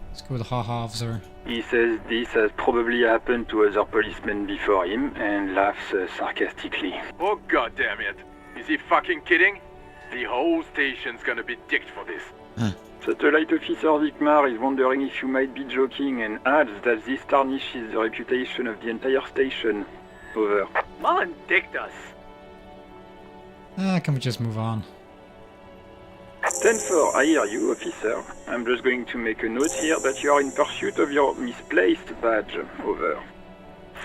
Let's go with the haha officer. He says this has probably happened to other policemen before him and laughs sarcastically. Oh god damn it. Is he fucking kidding? The whole station's gonna be dicked for this. Satellite Officer Vicmar is wondering if you might be joking and adds that this tarnishes the reputation of the entire station. Over. Mullen dicked us. Can we just move on? 10-4, I hear you, officer. I'm just going to make a note here that you are in pursuit of your misplaced badge. Over.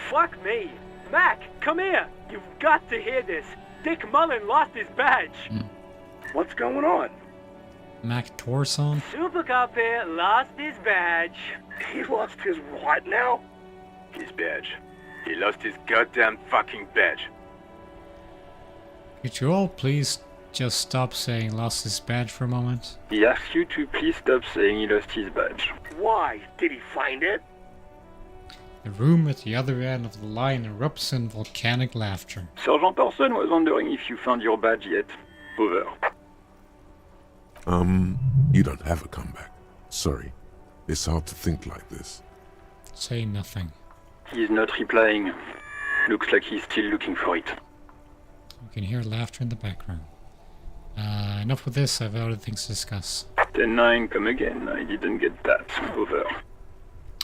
Fuck me. Mac, come here. You've got to hear this. Dick Mullen lost his badge. What's going on? Mac Torson? Super Cop here lost his badge. He lost his what now? His badge. He lost his goddamn fucking badge. Could you all please just stop saying lost his badge for a moment? He asks you to please stop saying he lost his badge. Why? Did he find it? The room at the other end of the line erupts in volcanic laughter. Sergeant Person was wondering if you found your badge yet. Over. You don't have a comeback. Sorry. It's hard to think like this. Say nothing. He's not replying. Looks like he's still looking for it. You can hear laughter in the background. Enough with this, I've other things to discuss. 10-9, come again. I didn't get that. Over.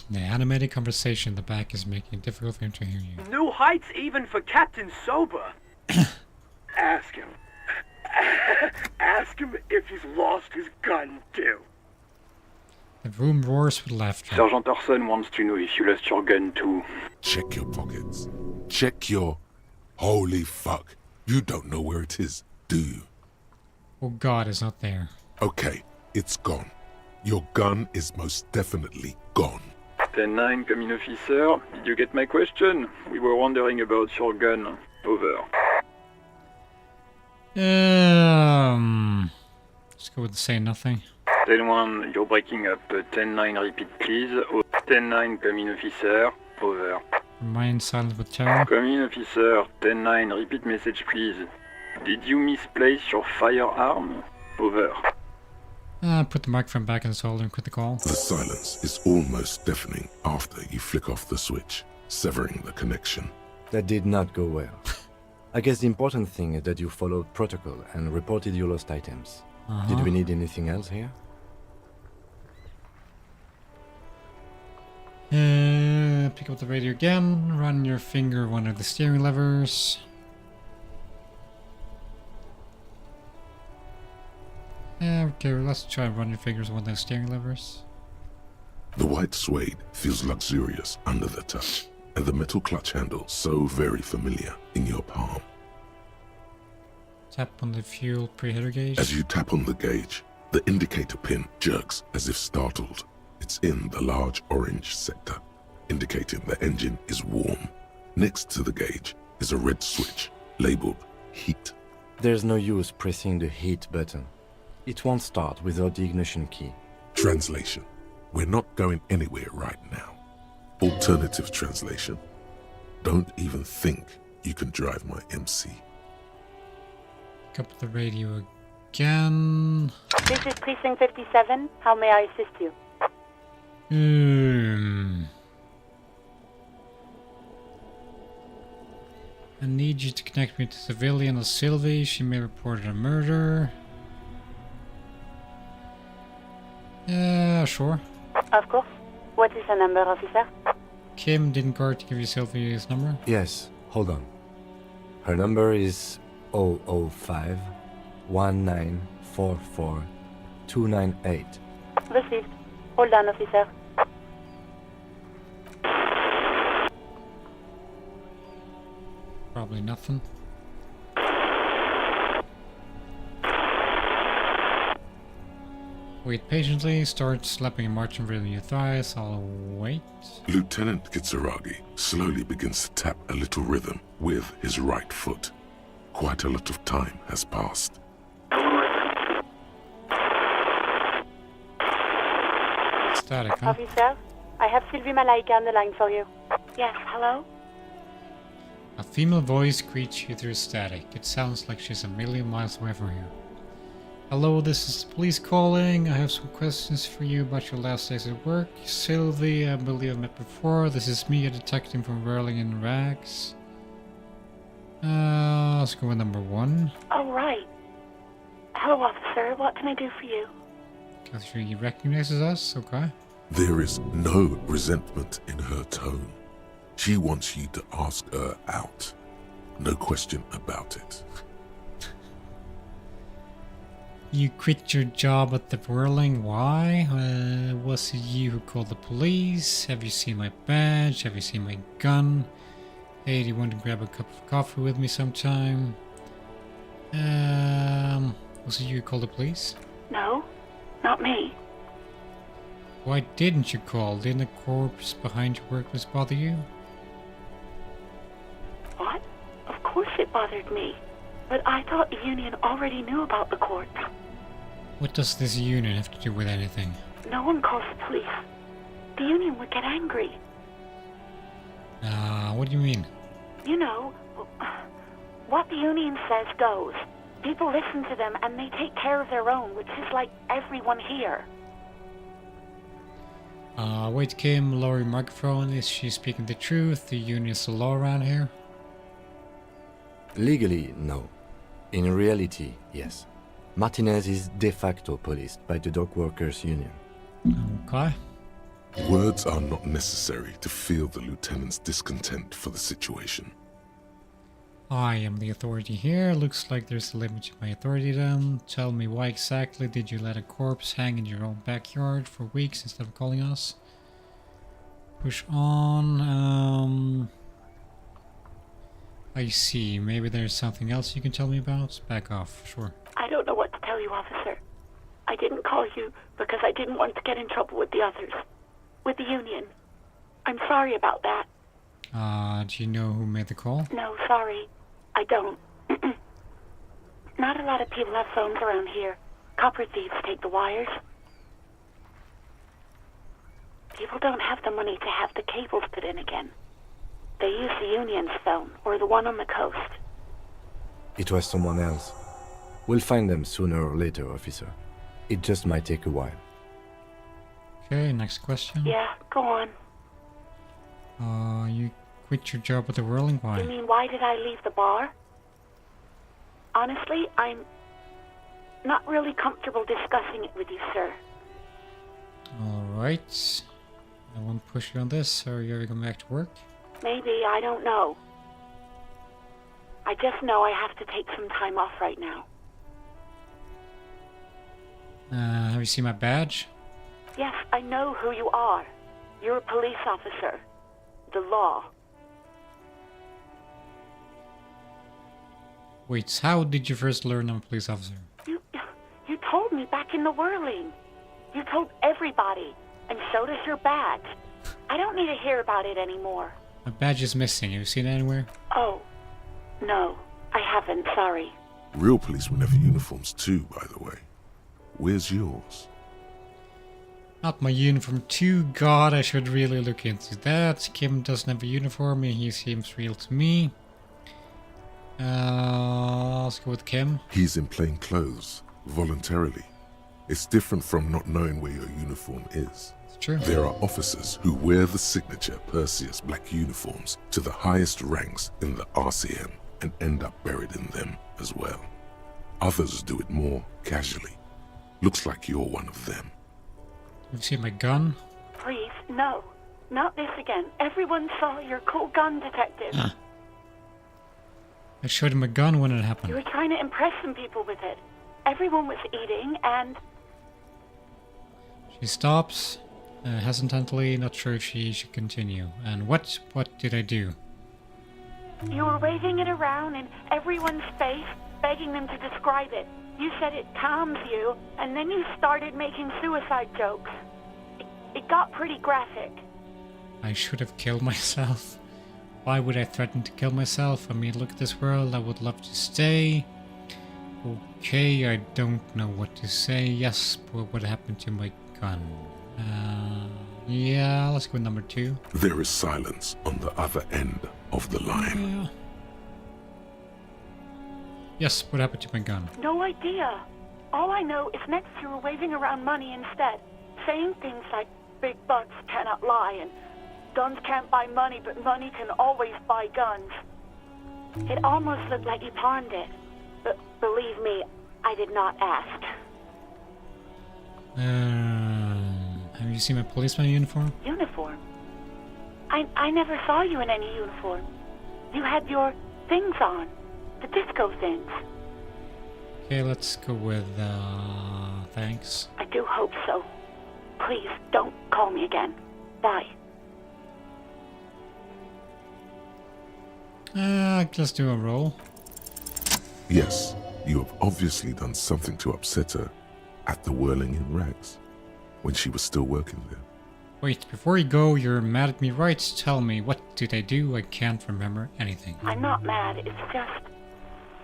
The animated conversation in the back is making it difficult for him to hear you. New heights even for Captain Sober. Ask him. Ask him if he's lost his gun, too. The room roars with laughter. Sergeant Orson wants to know if you lost your gun, too. Check your pockets. Check your... Holy fuck. You don't know where it is, do you? Oh god, it's not there. Okay, it's gone. Your gun is most definitely gone. 10-9, come in, officer. Did you get my question? We were wondering about your gun. Over. Let's go with say nothing. 10-1, you're breaking up. 10-9, repeat, please. 10-9, come in, officer. Over. Remain silent with terror. Come in, officer. 10-9, repeat message, please. Did you misplace your firearm? Over. Put the microphone back in its holder and quit the call. The silence is almost deafening after you flick off the switch, severing the connection. That did not go well. I guess the important thing is that you followed protocol and reported your lost items. Did we need anything else here? Pick up the radio again. Run your finger one of the steering levers. Okay, let's try and run your fingers on one of those steering levers. The white suede feels luxurious under the touch, and the metal clutch handle so very familiar in your palm. Tap on the fuel preheater gauge. As you tap on the gauge, the indicator pin jerks as if startled. It's in the large orange sector, indicating the engine is warm. Next to the gauge is a red switch labeled heat. There's no use pressing the heat button. It won't start without the ignition key. Translation: we're not going anywhere right now. Alternative translation: don't even think you can drive my MC. Pick up the radio again. This is Precinct 57. How may I assist you? I need you to connect me to civilian or Sylvie. She may have reported a murder. Yeah, sure. Of course. What is the number, officer? Kim, didn't Gart give you Sylvie's number? Yes, hold on. Her number is 005 1944 298. Received. Hold on, officer. Probably nothing. Wait patiently, start slapping and marching really your thighs, I'll wait. Lieutenant Kitsuragi slowly begins to tap a little rhythm with his right foot. Quite a lot of time has passed. Static, huh? Officer, I have Sylvie Malaika on the line for you. Yes, hello? A female voice greets you through static. It sounds like she's a million miles away from here. Hello, this is the police calling. I have some questions for you about your last days at work. Sylvie, I believe I met before. This is me, a detective from Whirling in Rags. Let's go with number 1. Oh, right. Hello, officer. What can I do for you? She recognizes us, okay. There is no resentment in her tone. She wants you to ask her out. No question about it. You quit your job at the Whirling. Why? Was it you who called the police? Have you seen my badge? Have you seen my gun? Hey, do you want to grab a cup of coffee with me sometime? Was it you who called the police? No, not me. Why didn't you call? Didn't the corpse behind your workplace bother you? What? Of course it bothered me. But I thought the union already knew about the corpse. What does this union have to do with anything? No one calls the police. The union would get angry. What do you mean? You know, what the union says goes. People listen to them and they take care of their own, which is like everyone here. Wait, Kim, lower your microphone. Is she speaking the truth? The union is the law around here? Legally, no. In reality, yes. Martinez is de facto policed by the dock workers union. Okay. Words are not necessary to feel the lieutenant's discontent for the situation. I am the authority here. Looks like there's a limit to my authority then. Tell me, why exactly did you let a corpse hang in your own backyard for weeks instead of calling us? Push on. I see. Maybe there's something else you can tell me about? Back off, sure. I don't know what to tell you, officer. I didn't call you because I didn't want to get in trouble with the others. With the union. I'm sorry about that. Do you know who made the call? No, sorry. I don't. Not a lot of people have phones around here. Copper thieves take the wires. People don't have the money to have the cables put in again. They use the union's phone, or the one on the coast. It was someone else. We'll find them sooner or later, officer. It just might take a while. Okay, next question. Yeah, go on. You quit your job at the Whirling. Why? You mean, why did I leave the bar? Honestly, I'm not really comfortable discussing it with you, sir. Alright. I won't push you on this, so you're ever going back to work? Maybe, I don't know. I just know I have to take some time off right now. Have you seen my badge? Yes, I know who you are. You're a police officer. The law. Wait, how did you first learn I'm a police officer? You told me back in the whirling. You told everybody, and so does your badge. I don't need to hear about it anymore. My badge is missing. Have you seen it anywhere? Oh, no, I haven't, sorry. Real policemen have uniforms too, by the way. Where's yours? Not my uniform too. God, I should really look into that. Kim doesn't have a uniform and he seems real to me. Let's go with Kim. He's in plain clothes, voluntarily. It's different from not knowing where your uniform is. It's true. There are officers who wear the signature Perseus black uniforms to the highest ranks in the RCM and end up buried in them as well. Others do it more casually. Looks like you're one of them. Have you seen my gun? Please, no. Not this again. Everyone saw your cool gun, detective. I showed him a gun when it You happened. were trying to impress some people with it. Everyone was eating, and She stops, hesitantly, not sure if she should continue. And what did I do? you were waving it around in everyone's face, begging them to describe it. You said it calms you, and then you started making suicide jokes. It got pretty graphic. I should have killed myself. Why would I threaten to kill myself? I mean, look at this world. I would love to stay. Okay, I don't know what to say. Yes, but what happened to my gun? Yeah, let's go with number 2. There is silence on the other end of the line. Yeah. Yes, what happened to my gun? No idea. All I know is next you were waving around money instead, saying things like big bucks cannot lie and guns can't buy money, but money can always buy guns. It almost looked like you pawned it, but believe me, I did not ask. Have you seen my policeman uniform? Uniform? I never saw you in any uniform. You had your things on, the disco things. Okay, let's go with, thanks. I do hope so. Please, don't call me again. Bye. Let's do a roll. Yes, you have obviously done something to upset her at the Whirling in Rags, when she was still working there. Wait, before you go, you're mad at me, right? Tell me, what did I do? I can't remember anything. I'm not mad, it's just...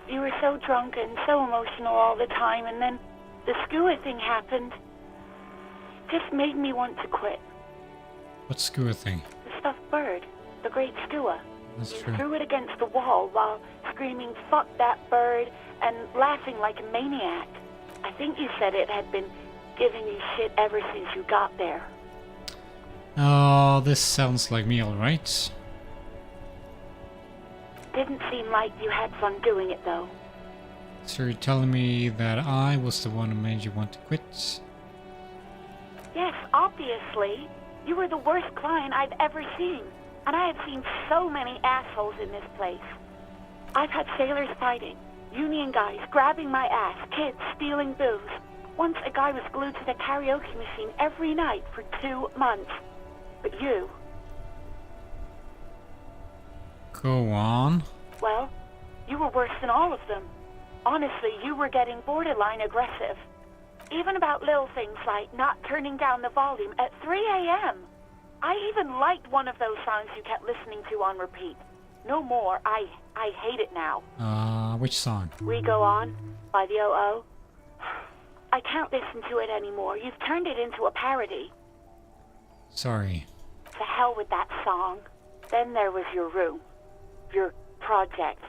You were so drunk and so emotional all the time, and then the skua thing happened. It just made me want to quit. What skua thing? The stuffed bird, the great skua. That's You true. threw it against the wall while screaming, "Fuck that bird," and laughing like a maniac. I think you said it had been giving you shit ever since you got there. Oh, this sounds like me, alright. Didn't seem like you had fun doing it, though. So you're telling me that I was the one who made you want to quit? Yes, obviously. You were the worst client I've ever seen. And I have seen so many assholes in this place. I've had sailors fighting, union guys grabbing my ass, kids stealing booze. Once a guy was glued to the karaoke machine every night for 2 months. But you... Go on. Well, you were worse than all of them. Honestly, you were getting borderline aggressive. Even about little things like not turning down the volume at 3 a.m. I even liked one of those songs you kept listening to on repeat. No more. I hate it now. Which song? We Go On by the O.O. I can't listen to it anymore. You've turned it into a parody. Sorry. To hell with that song. Then there was your room. Your project.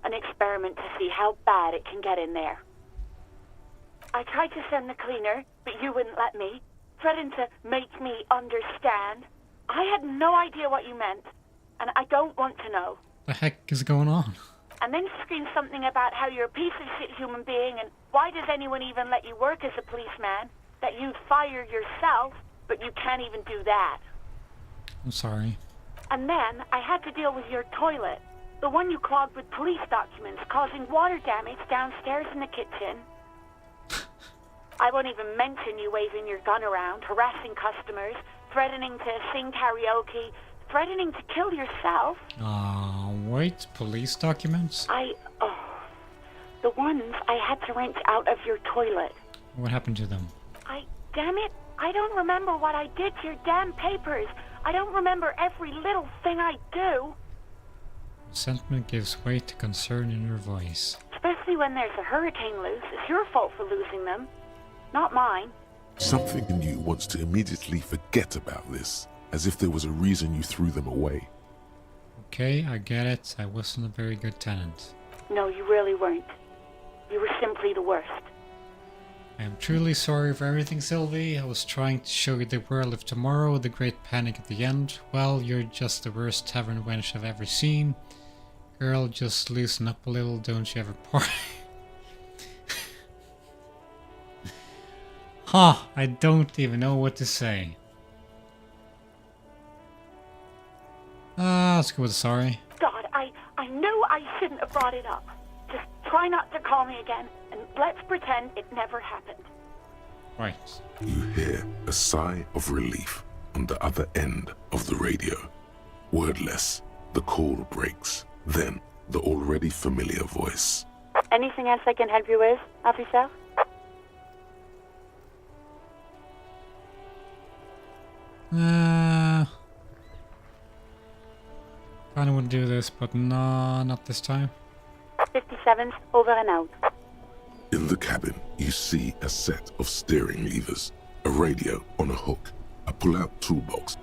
An experiment to see how bad it can get in there. I tried to send the cleaner, but you wouldn't let me. Threatened to make me understand. I had no idea what you meant, and I don't want to know. The heck is going on? And then you screamed something about how you're a piece of shit human being, and why does anyone even let you work as a policeman? That you'd fire yourself, but you can't even do that. I'm sorry. And then I had to deal with your toilet. The one you clogged with police documents, causing water damage downstairs in the kitchen. I won't even mention you waving your gun around, harassing customers, threatening to sing karaoke, threatening to kill yourself. Wait, police documents? The ones I had to wrench out of your toilet. What happened to them? Damn it, I don't remember what I did to your damn papers. I don't remember every little thing I do. Resentment gives way to concern in her voice. Especially when there's a hurricane loose. It's your fault for losing them, not mine. Something in you wants to immediately forget about this, as if there was a reason you threw them away. Okay, I get it. I wasn't a very good tenant. No, you really weren't. You were simply the worst. I am truly sorry for everything, Sylvie. I was trying to show you the world of tomorrow, the great panic at the end. Well, you're just the worst tavern wench I've ever seen. Girl, just loosen up a little, don't you ever party? I don't even know what to say. Let's go with sorry. God, I knew I shouldn't have brought it up. Just try not to call me again, and let's pretend it never happened. Right. You hear a sigh of relief on the other end of the radio. Wordless, the call breaks. Then, the already familiar voice. Anything else I can help you with, officer? Kinda want to do this, but no, not this time. 57th, over and out. In the cabin, you see a set of steering levers, a radio on a hook, a pull-out toolbox.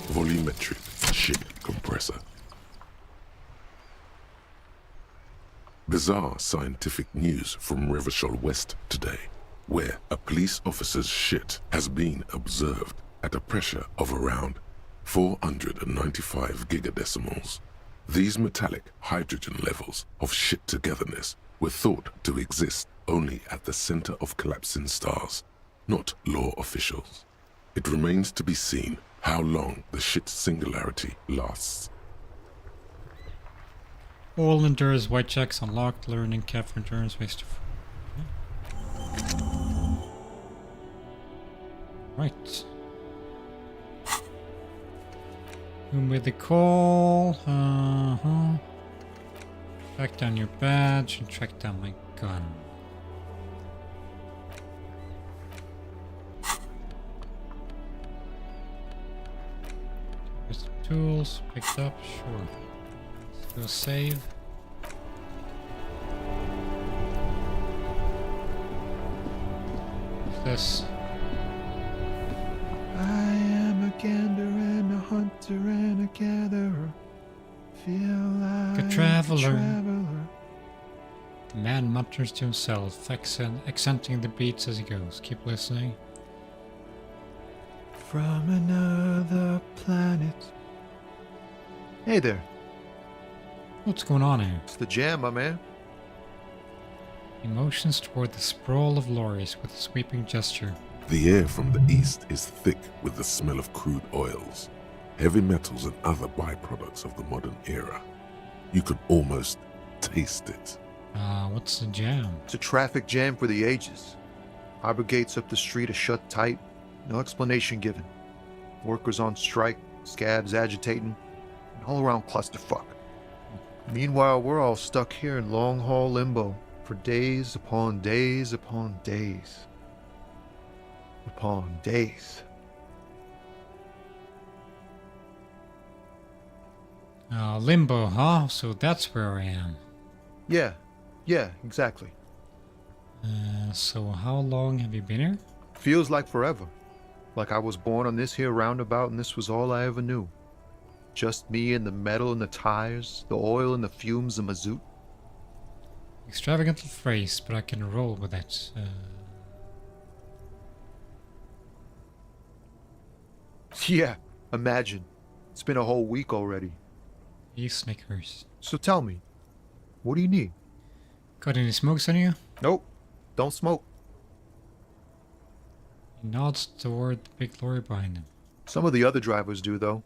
Volumetric ship compressor. Bizarre scientific news from Revachol West today, where a police officer's shit has been observed at a pressure of around 495 gigadecimals. These metallic hydrogen levels of shit togetherness were thought to exist only at the center of collapsing stars, not law officials. It remains to be seen how long the shit singularity lasts. All endurance white checks unlocked, learning cap for endurance waste to... Right. Whom with the call? Track down your badge and track down my gun. Here's the tools, picked up, sure. Let's go save. What's this? I am a gander and a hunter and a gatherer. Feel like A traveler. The man mutters to himself, accenting the beats as he goes. Keep listening. From another planet. Hey there. What's going on here? It's the jam, my man. He motions toward the sprawl of lorries with a sweeping gesture. The air from the east is thick with the smell of crude oils, heavy metals and other byproducts of the modern era. You can almost taste it. What's the jam? It's a traffic jam for the ages. Harbor gates up the street are shut tight. No explanation given. Workers on strike, scabs agitating, an all-around clusterfuck. Meanwhile, we're all stuck here in long-haul limbo for days upon days upon days. Upon days. Limbo, huh? So that's where I am. Yeah, exactly. So how long have you been here? Feels like forever. Like I was born on this here roundabout and this was all I ever knew. Just me and the metal and the tires, the oil and the fumes of mazout. Extravagant phrase, but I can roll with it. Yeah, imagine. It's been a whole week already. He snickers. So tell me, what do you need? Got any smokes on you? Nope, don't smoke. He nods toward the big lorry behind him. Some of the other drivers do, though.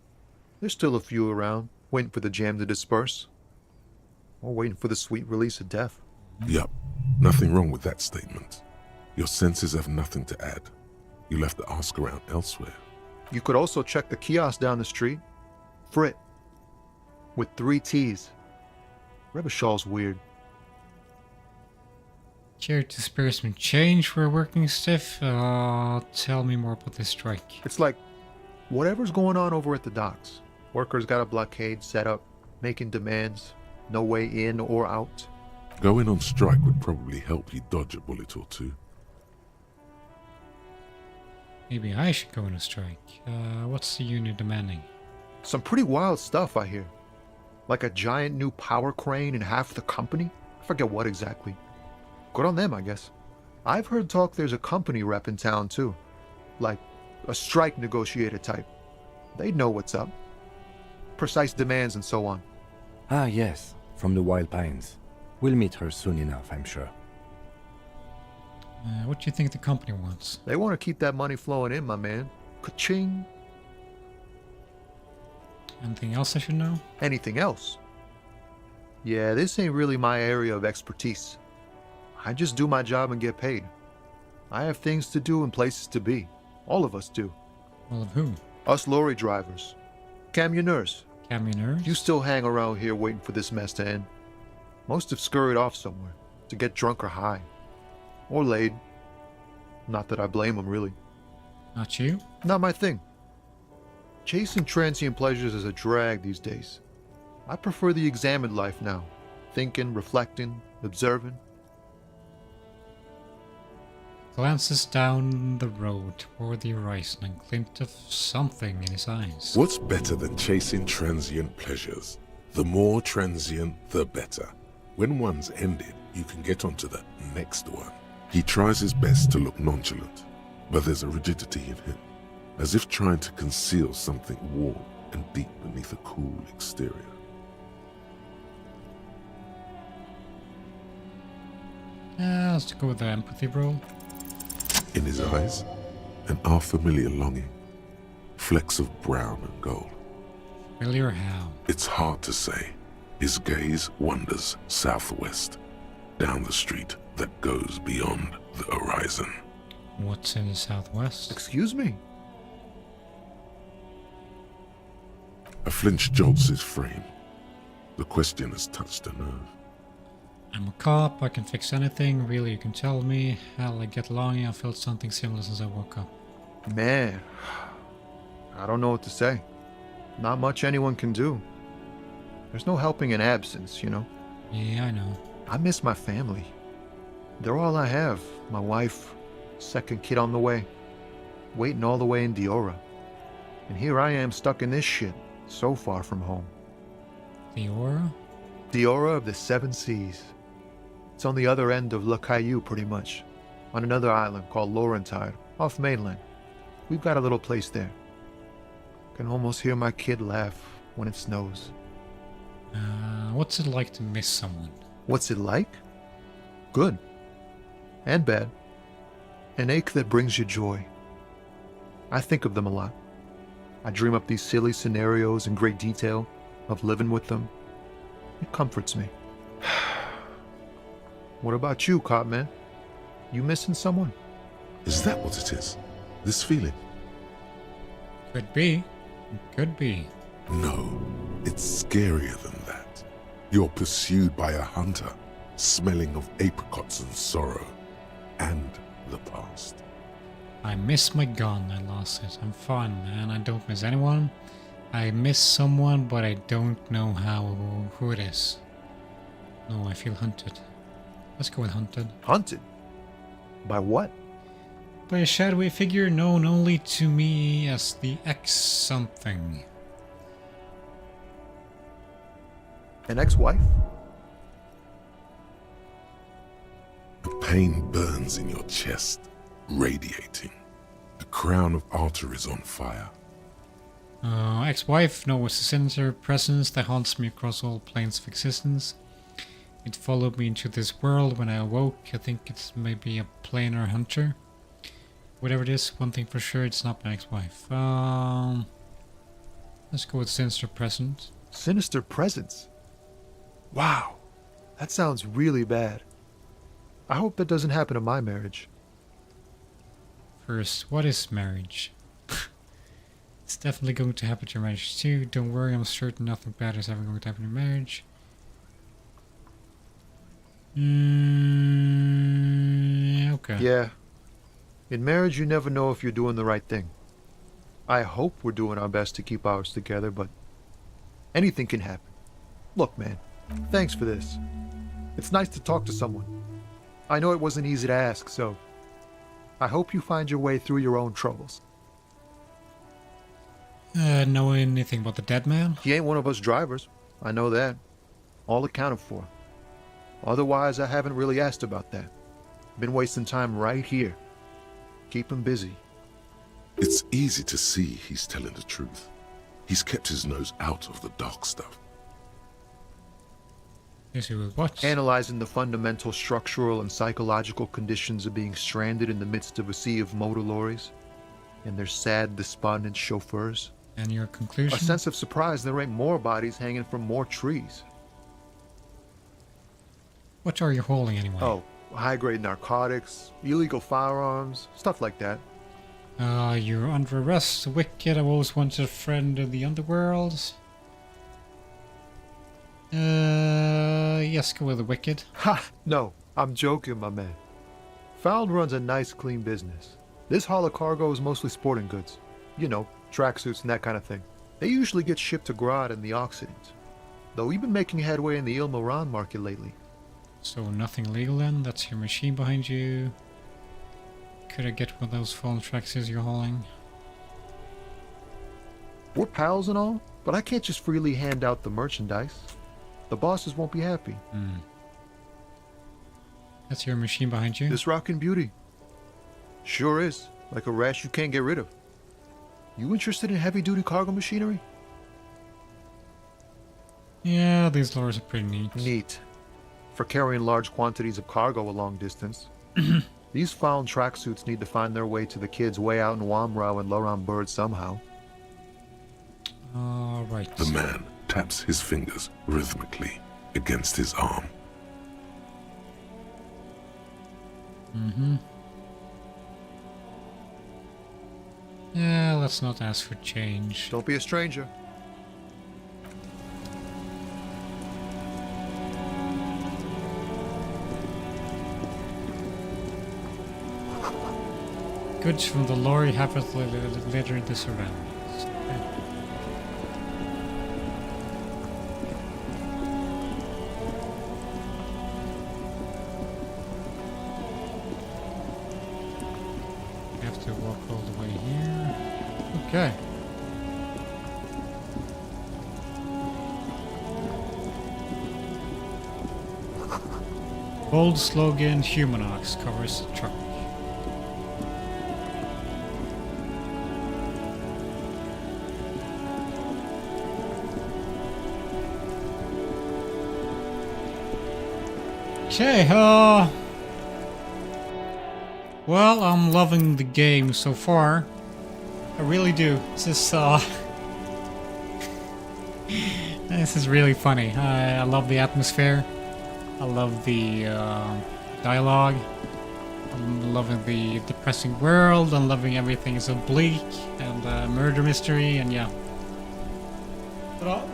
There's still a few around, Waiting for the jam to disperse? Or waiting for the sweet release of death? Yup, nothing wrong with that statement. Your senses have nothing to add. You'll have to ask around elsewhere. You could also check the kiosk down the street. Frit. With 3 T's. Rebishaw's weird. Care to spare some change for working stiff? Tell me more about this strike. It's like whatever's going on over at the docks. Workers got a blockade set up, making demands, no way in or out. Going on strike would probably help you dodge a bullet or two. Maybe I should go on a strike. What's the union demanding? Some pretty wild stuff, I hear. Like a giant new power crane in half the company? I forget what exactly. Good on them, I guess. I've heard talk there's a company rep in town, too. Like a strike negotiator type. They'd know what's up. Precise demands and so on. Ah, yes, from the Wild Pines. We'll meet her soon enough, I'm sure. What do you think the company wants? They want to keep that money flowing in, my man. Ka-ching. Anything else I should know? Anything else? Yeah, this ain't really my area of expertise. I just do my job and get paid. I have things to do and places to be. All of us do. All of who? Us lorry drivers. Camioners. Camioners? You still hang around here waiting for this mess to end. Most have scurried off somewhere to get drunk or high. Or laid. Not that I blame them, really. Not you? Not my thing. Chasing transient pleasures is a drag these days. I prefer the examined life now. Thinking, reflecting, observing. Glances down the road toward the horizon and glint of something in his eyes. What's better than chasing transient pleasures? The more transient, the better. When one's ended, you can get onto the next one. He tries his best to look nonchalant, but there's a rigidity in him, as if trying to conceal something warm and deep beneath a cool exterior. Let's go with the empathy roll. In his eyes, an half-familiar longing, flecks of brown and gold. Familiar how? It's hard to say. His gaze wanders southwest, down the street that goes beyond the horizon. What's in the southwest? Excuse me? A flinch jolts his frame. The question has touched a nerve. I'm a cop, I can fix anything, really you can tell me. Hell, I get longing, I felt something similar since I woke up. Man, I don't know what to say. Not much anyone can do. There's no helping in absence, you know? Yeah, I know. I miss my family. They're all I have. My wife, second kid on the way, waiting all the way in Diora. And here I am stuck in this shit, so far from home. Diora? Diora of the Seven Seas. It's on the other end of Le Caillou, pretty much, on another island called Laurentide, off mainland. We've got a little place there. Can almost hear my kid laugh when it snows. What's it like to miss someone? What's it like? Good. And bad. An ache that brings you joy. I think of them a lot. I dream up these silly scenarios in great detail of living with them. It comforts me. What about you, cop man? You missing someone? Is that what it is? This feeling? Could be. Could be. No, it's scarier than that. You're pursued by a hunter, smelling of apricots and sorrow, and the past. I miss my gun, I lost it. I'm fine, man, I don't miss anyone. I miss someone, but I don't know who it is. No, I feel hunted. Let's go with hunted. Hunted? By what? By a shadowy figure known only to me as the X-something. An ex-wife? The pain burns in your chest, radiating. The crown of arteries on fire. Ex-wife, no, it's a sinister presence that haunts me across all planes of existence. It followed me into this world when I awoke. I think it's maybe a planar hunter. Whatever it is, one thing for sure, it's not my ex-wife. Let's go with sinister presence. Sinister presence. Wow, that sounds really bad. I hope that doesn't happen to my marriage. First, what is marriage? It's definitely going to happen to your marriage too. Don't worry, I'm certain nothing bad is ever going to happen in your marriage. Okay. Yeah. In marriage, you never know if you're doing the right thing. I hope we're doing our best to keep ours together, but anything can happen. Look, man, thanks for this. It's nice to talk to someone. I know it wasn't easy to ask, so I hope you find your way through your own troubles. Know anything about the dead man? He ain't one of us drivers. I know that. All accounted for. Otherwise, I haven't really asked about that. Been wasting time right here. Keep him busy. It's easy to see he's telling the truth. He's kept his nose out of the dark stuff. Yes, he will watch. Analyzing the fundamental structural and psychological conditions of being stranded in the midst of a sea of motor lorries and their sad, despondent chauffeurs. And your conclusion? A sense of surprise there ain't more bodies hanging from more trees. What are you hauling anyway? Oh, high-grade narcotics, illegal firearms, stuff like that. You're under arrest, wicked. I've always wanted a friend of the underworld. Yes, go with the wicked. Ha! No, I'm joking, my man. Found runs a nice, clean business. This haul of cargo is mostly sporting goods. You know, tracksuits and that kind of thing. They usually get shipped to Grodd and the Occident. Though we've been making headway in the Il Moran market lately. So nothing legal then? That's your machine behind you. Could I get one of those fallen tracksuits you're hauling? We're pals and all, but I can't just freely hand out the merchandise. The bosses won't be happy. That's your machine behind you? This rockin' beauty. Sure is. Like a rash you can't get rid of. You interested in heavy-duty cargo machinery? Yeah, these lures are pretty neat. Neat. For carrying large quantities of cargo a long distance. These found tracksuits need to find their way to the kids way out in Wamrau and Loran Bird somehow. Right. The man taps his fingers rhythmically against his arm. Yeah, let's not ask for change. Don't be a stranger. Goods from the lorry have littered the surroundings. We have to walk all the way here. Okay. Bold slogan, Humanox covers the truck. Okay, well, I'm loving the game so far. I really do. This is really funny. I love the atmosphere. I love the dialogue. I'm loving the depressing world. I'm loving everything so bleak and murder mystery and yeah. But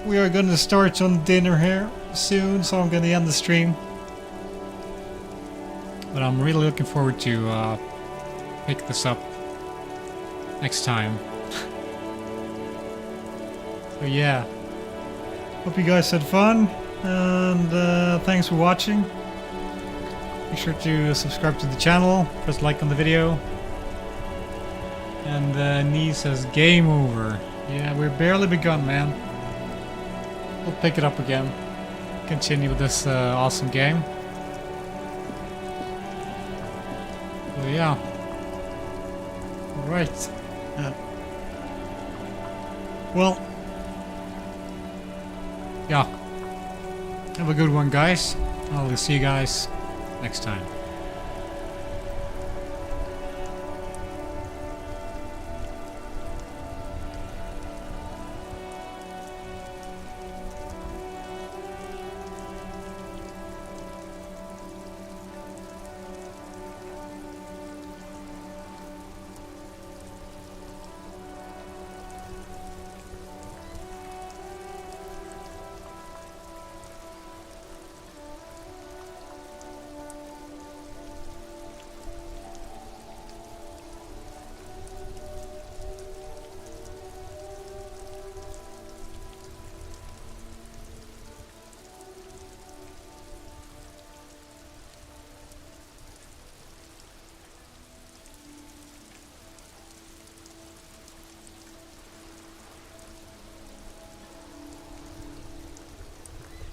we are gonna start on dinner here soon, so I'm gonna end the stream. But I'm really looking forward to pick this up next time. So yeah, hope you guys had fun, and thanks for watching. Be sure to subscribe to the channel, press like on the video. And Nee says game over. Yeah, we're barely begun, man. We'll pick it up again. Continue with this awesome game. So yeah. Alright. Well. Yeah. Have a good one, guys. I'll see you guys next time.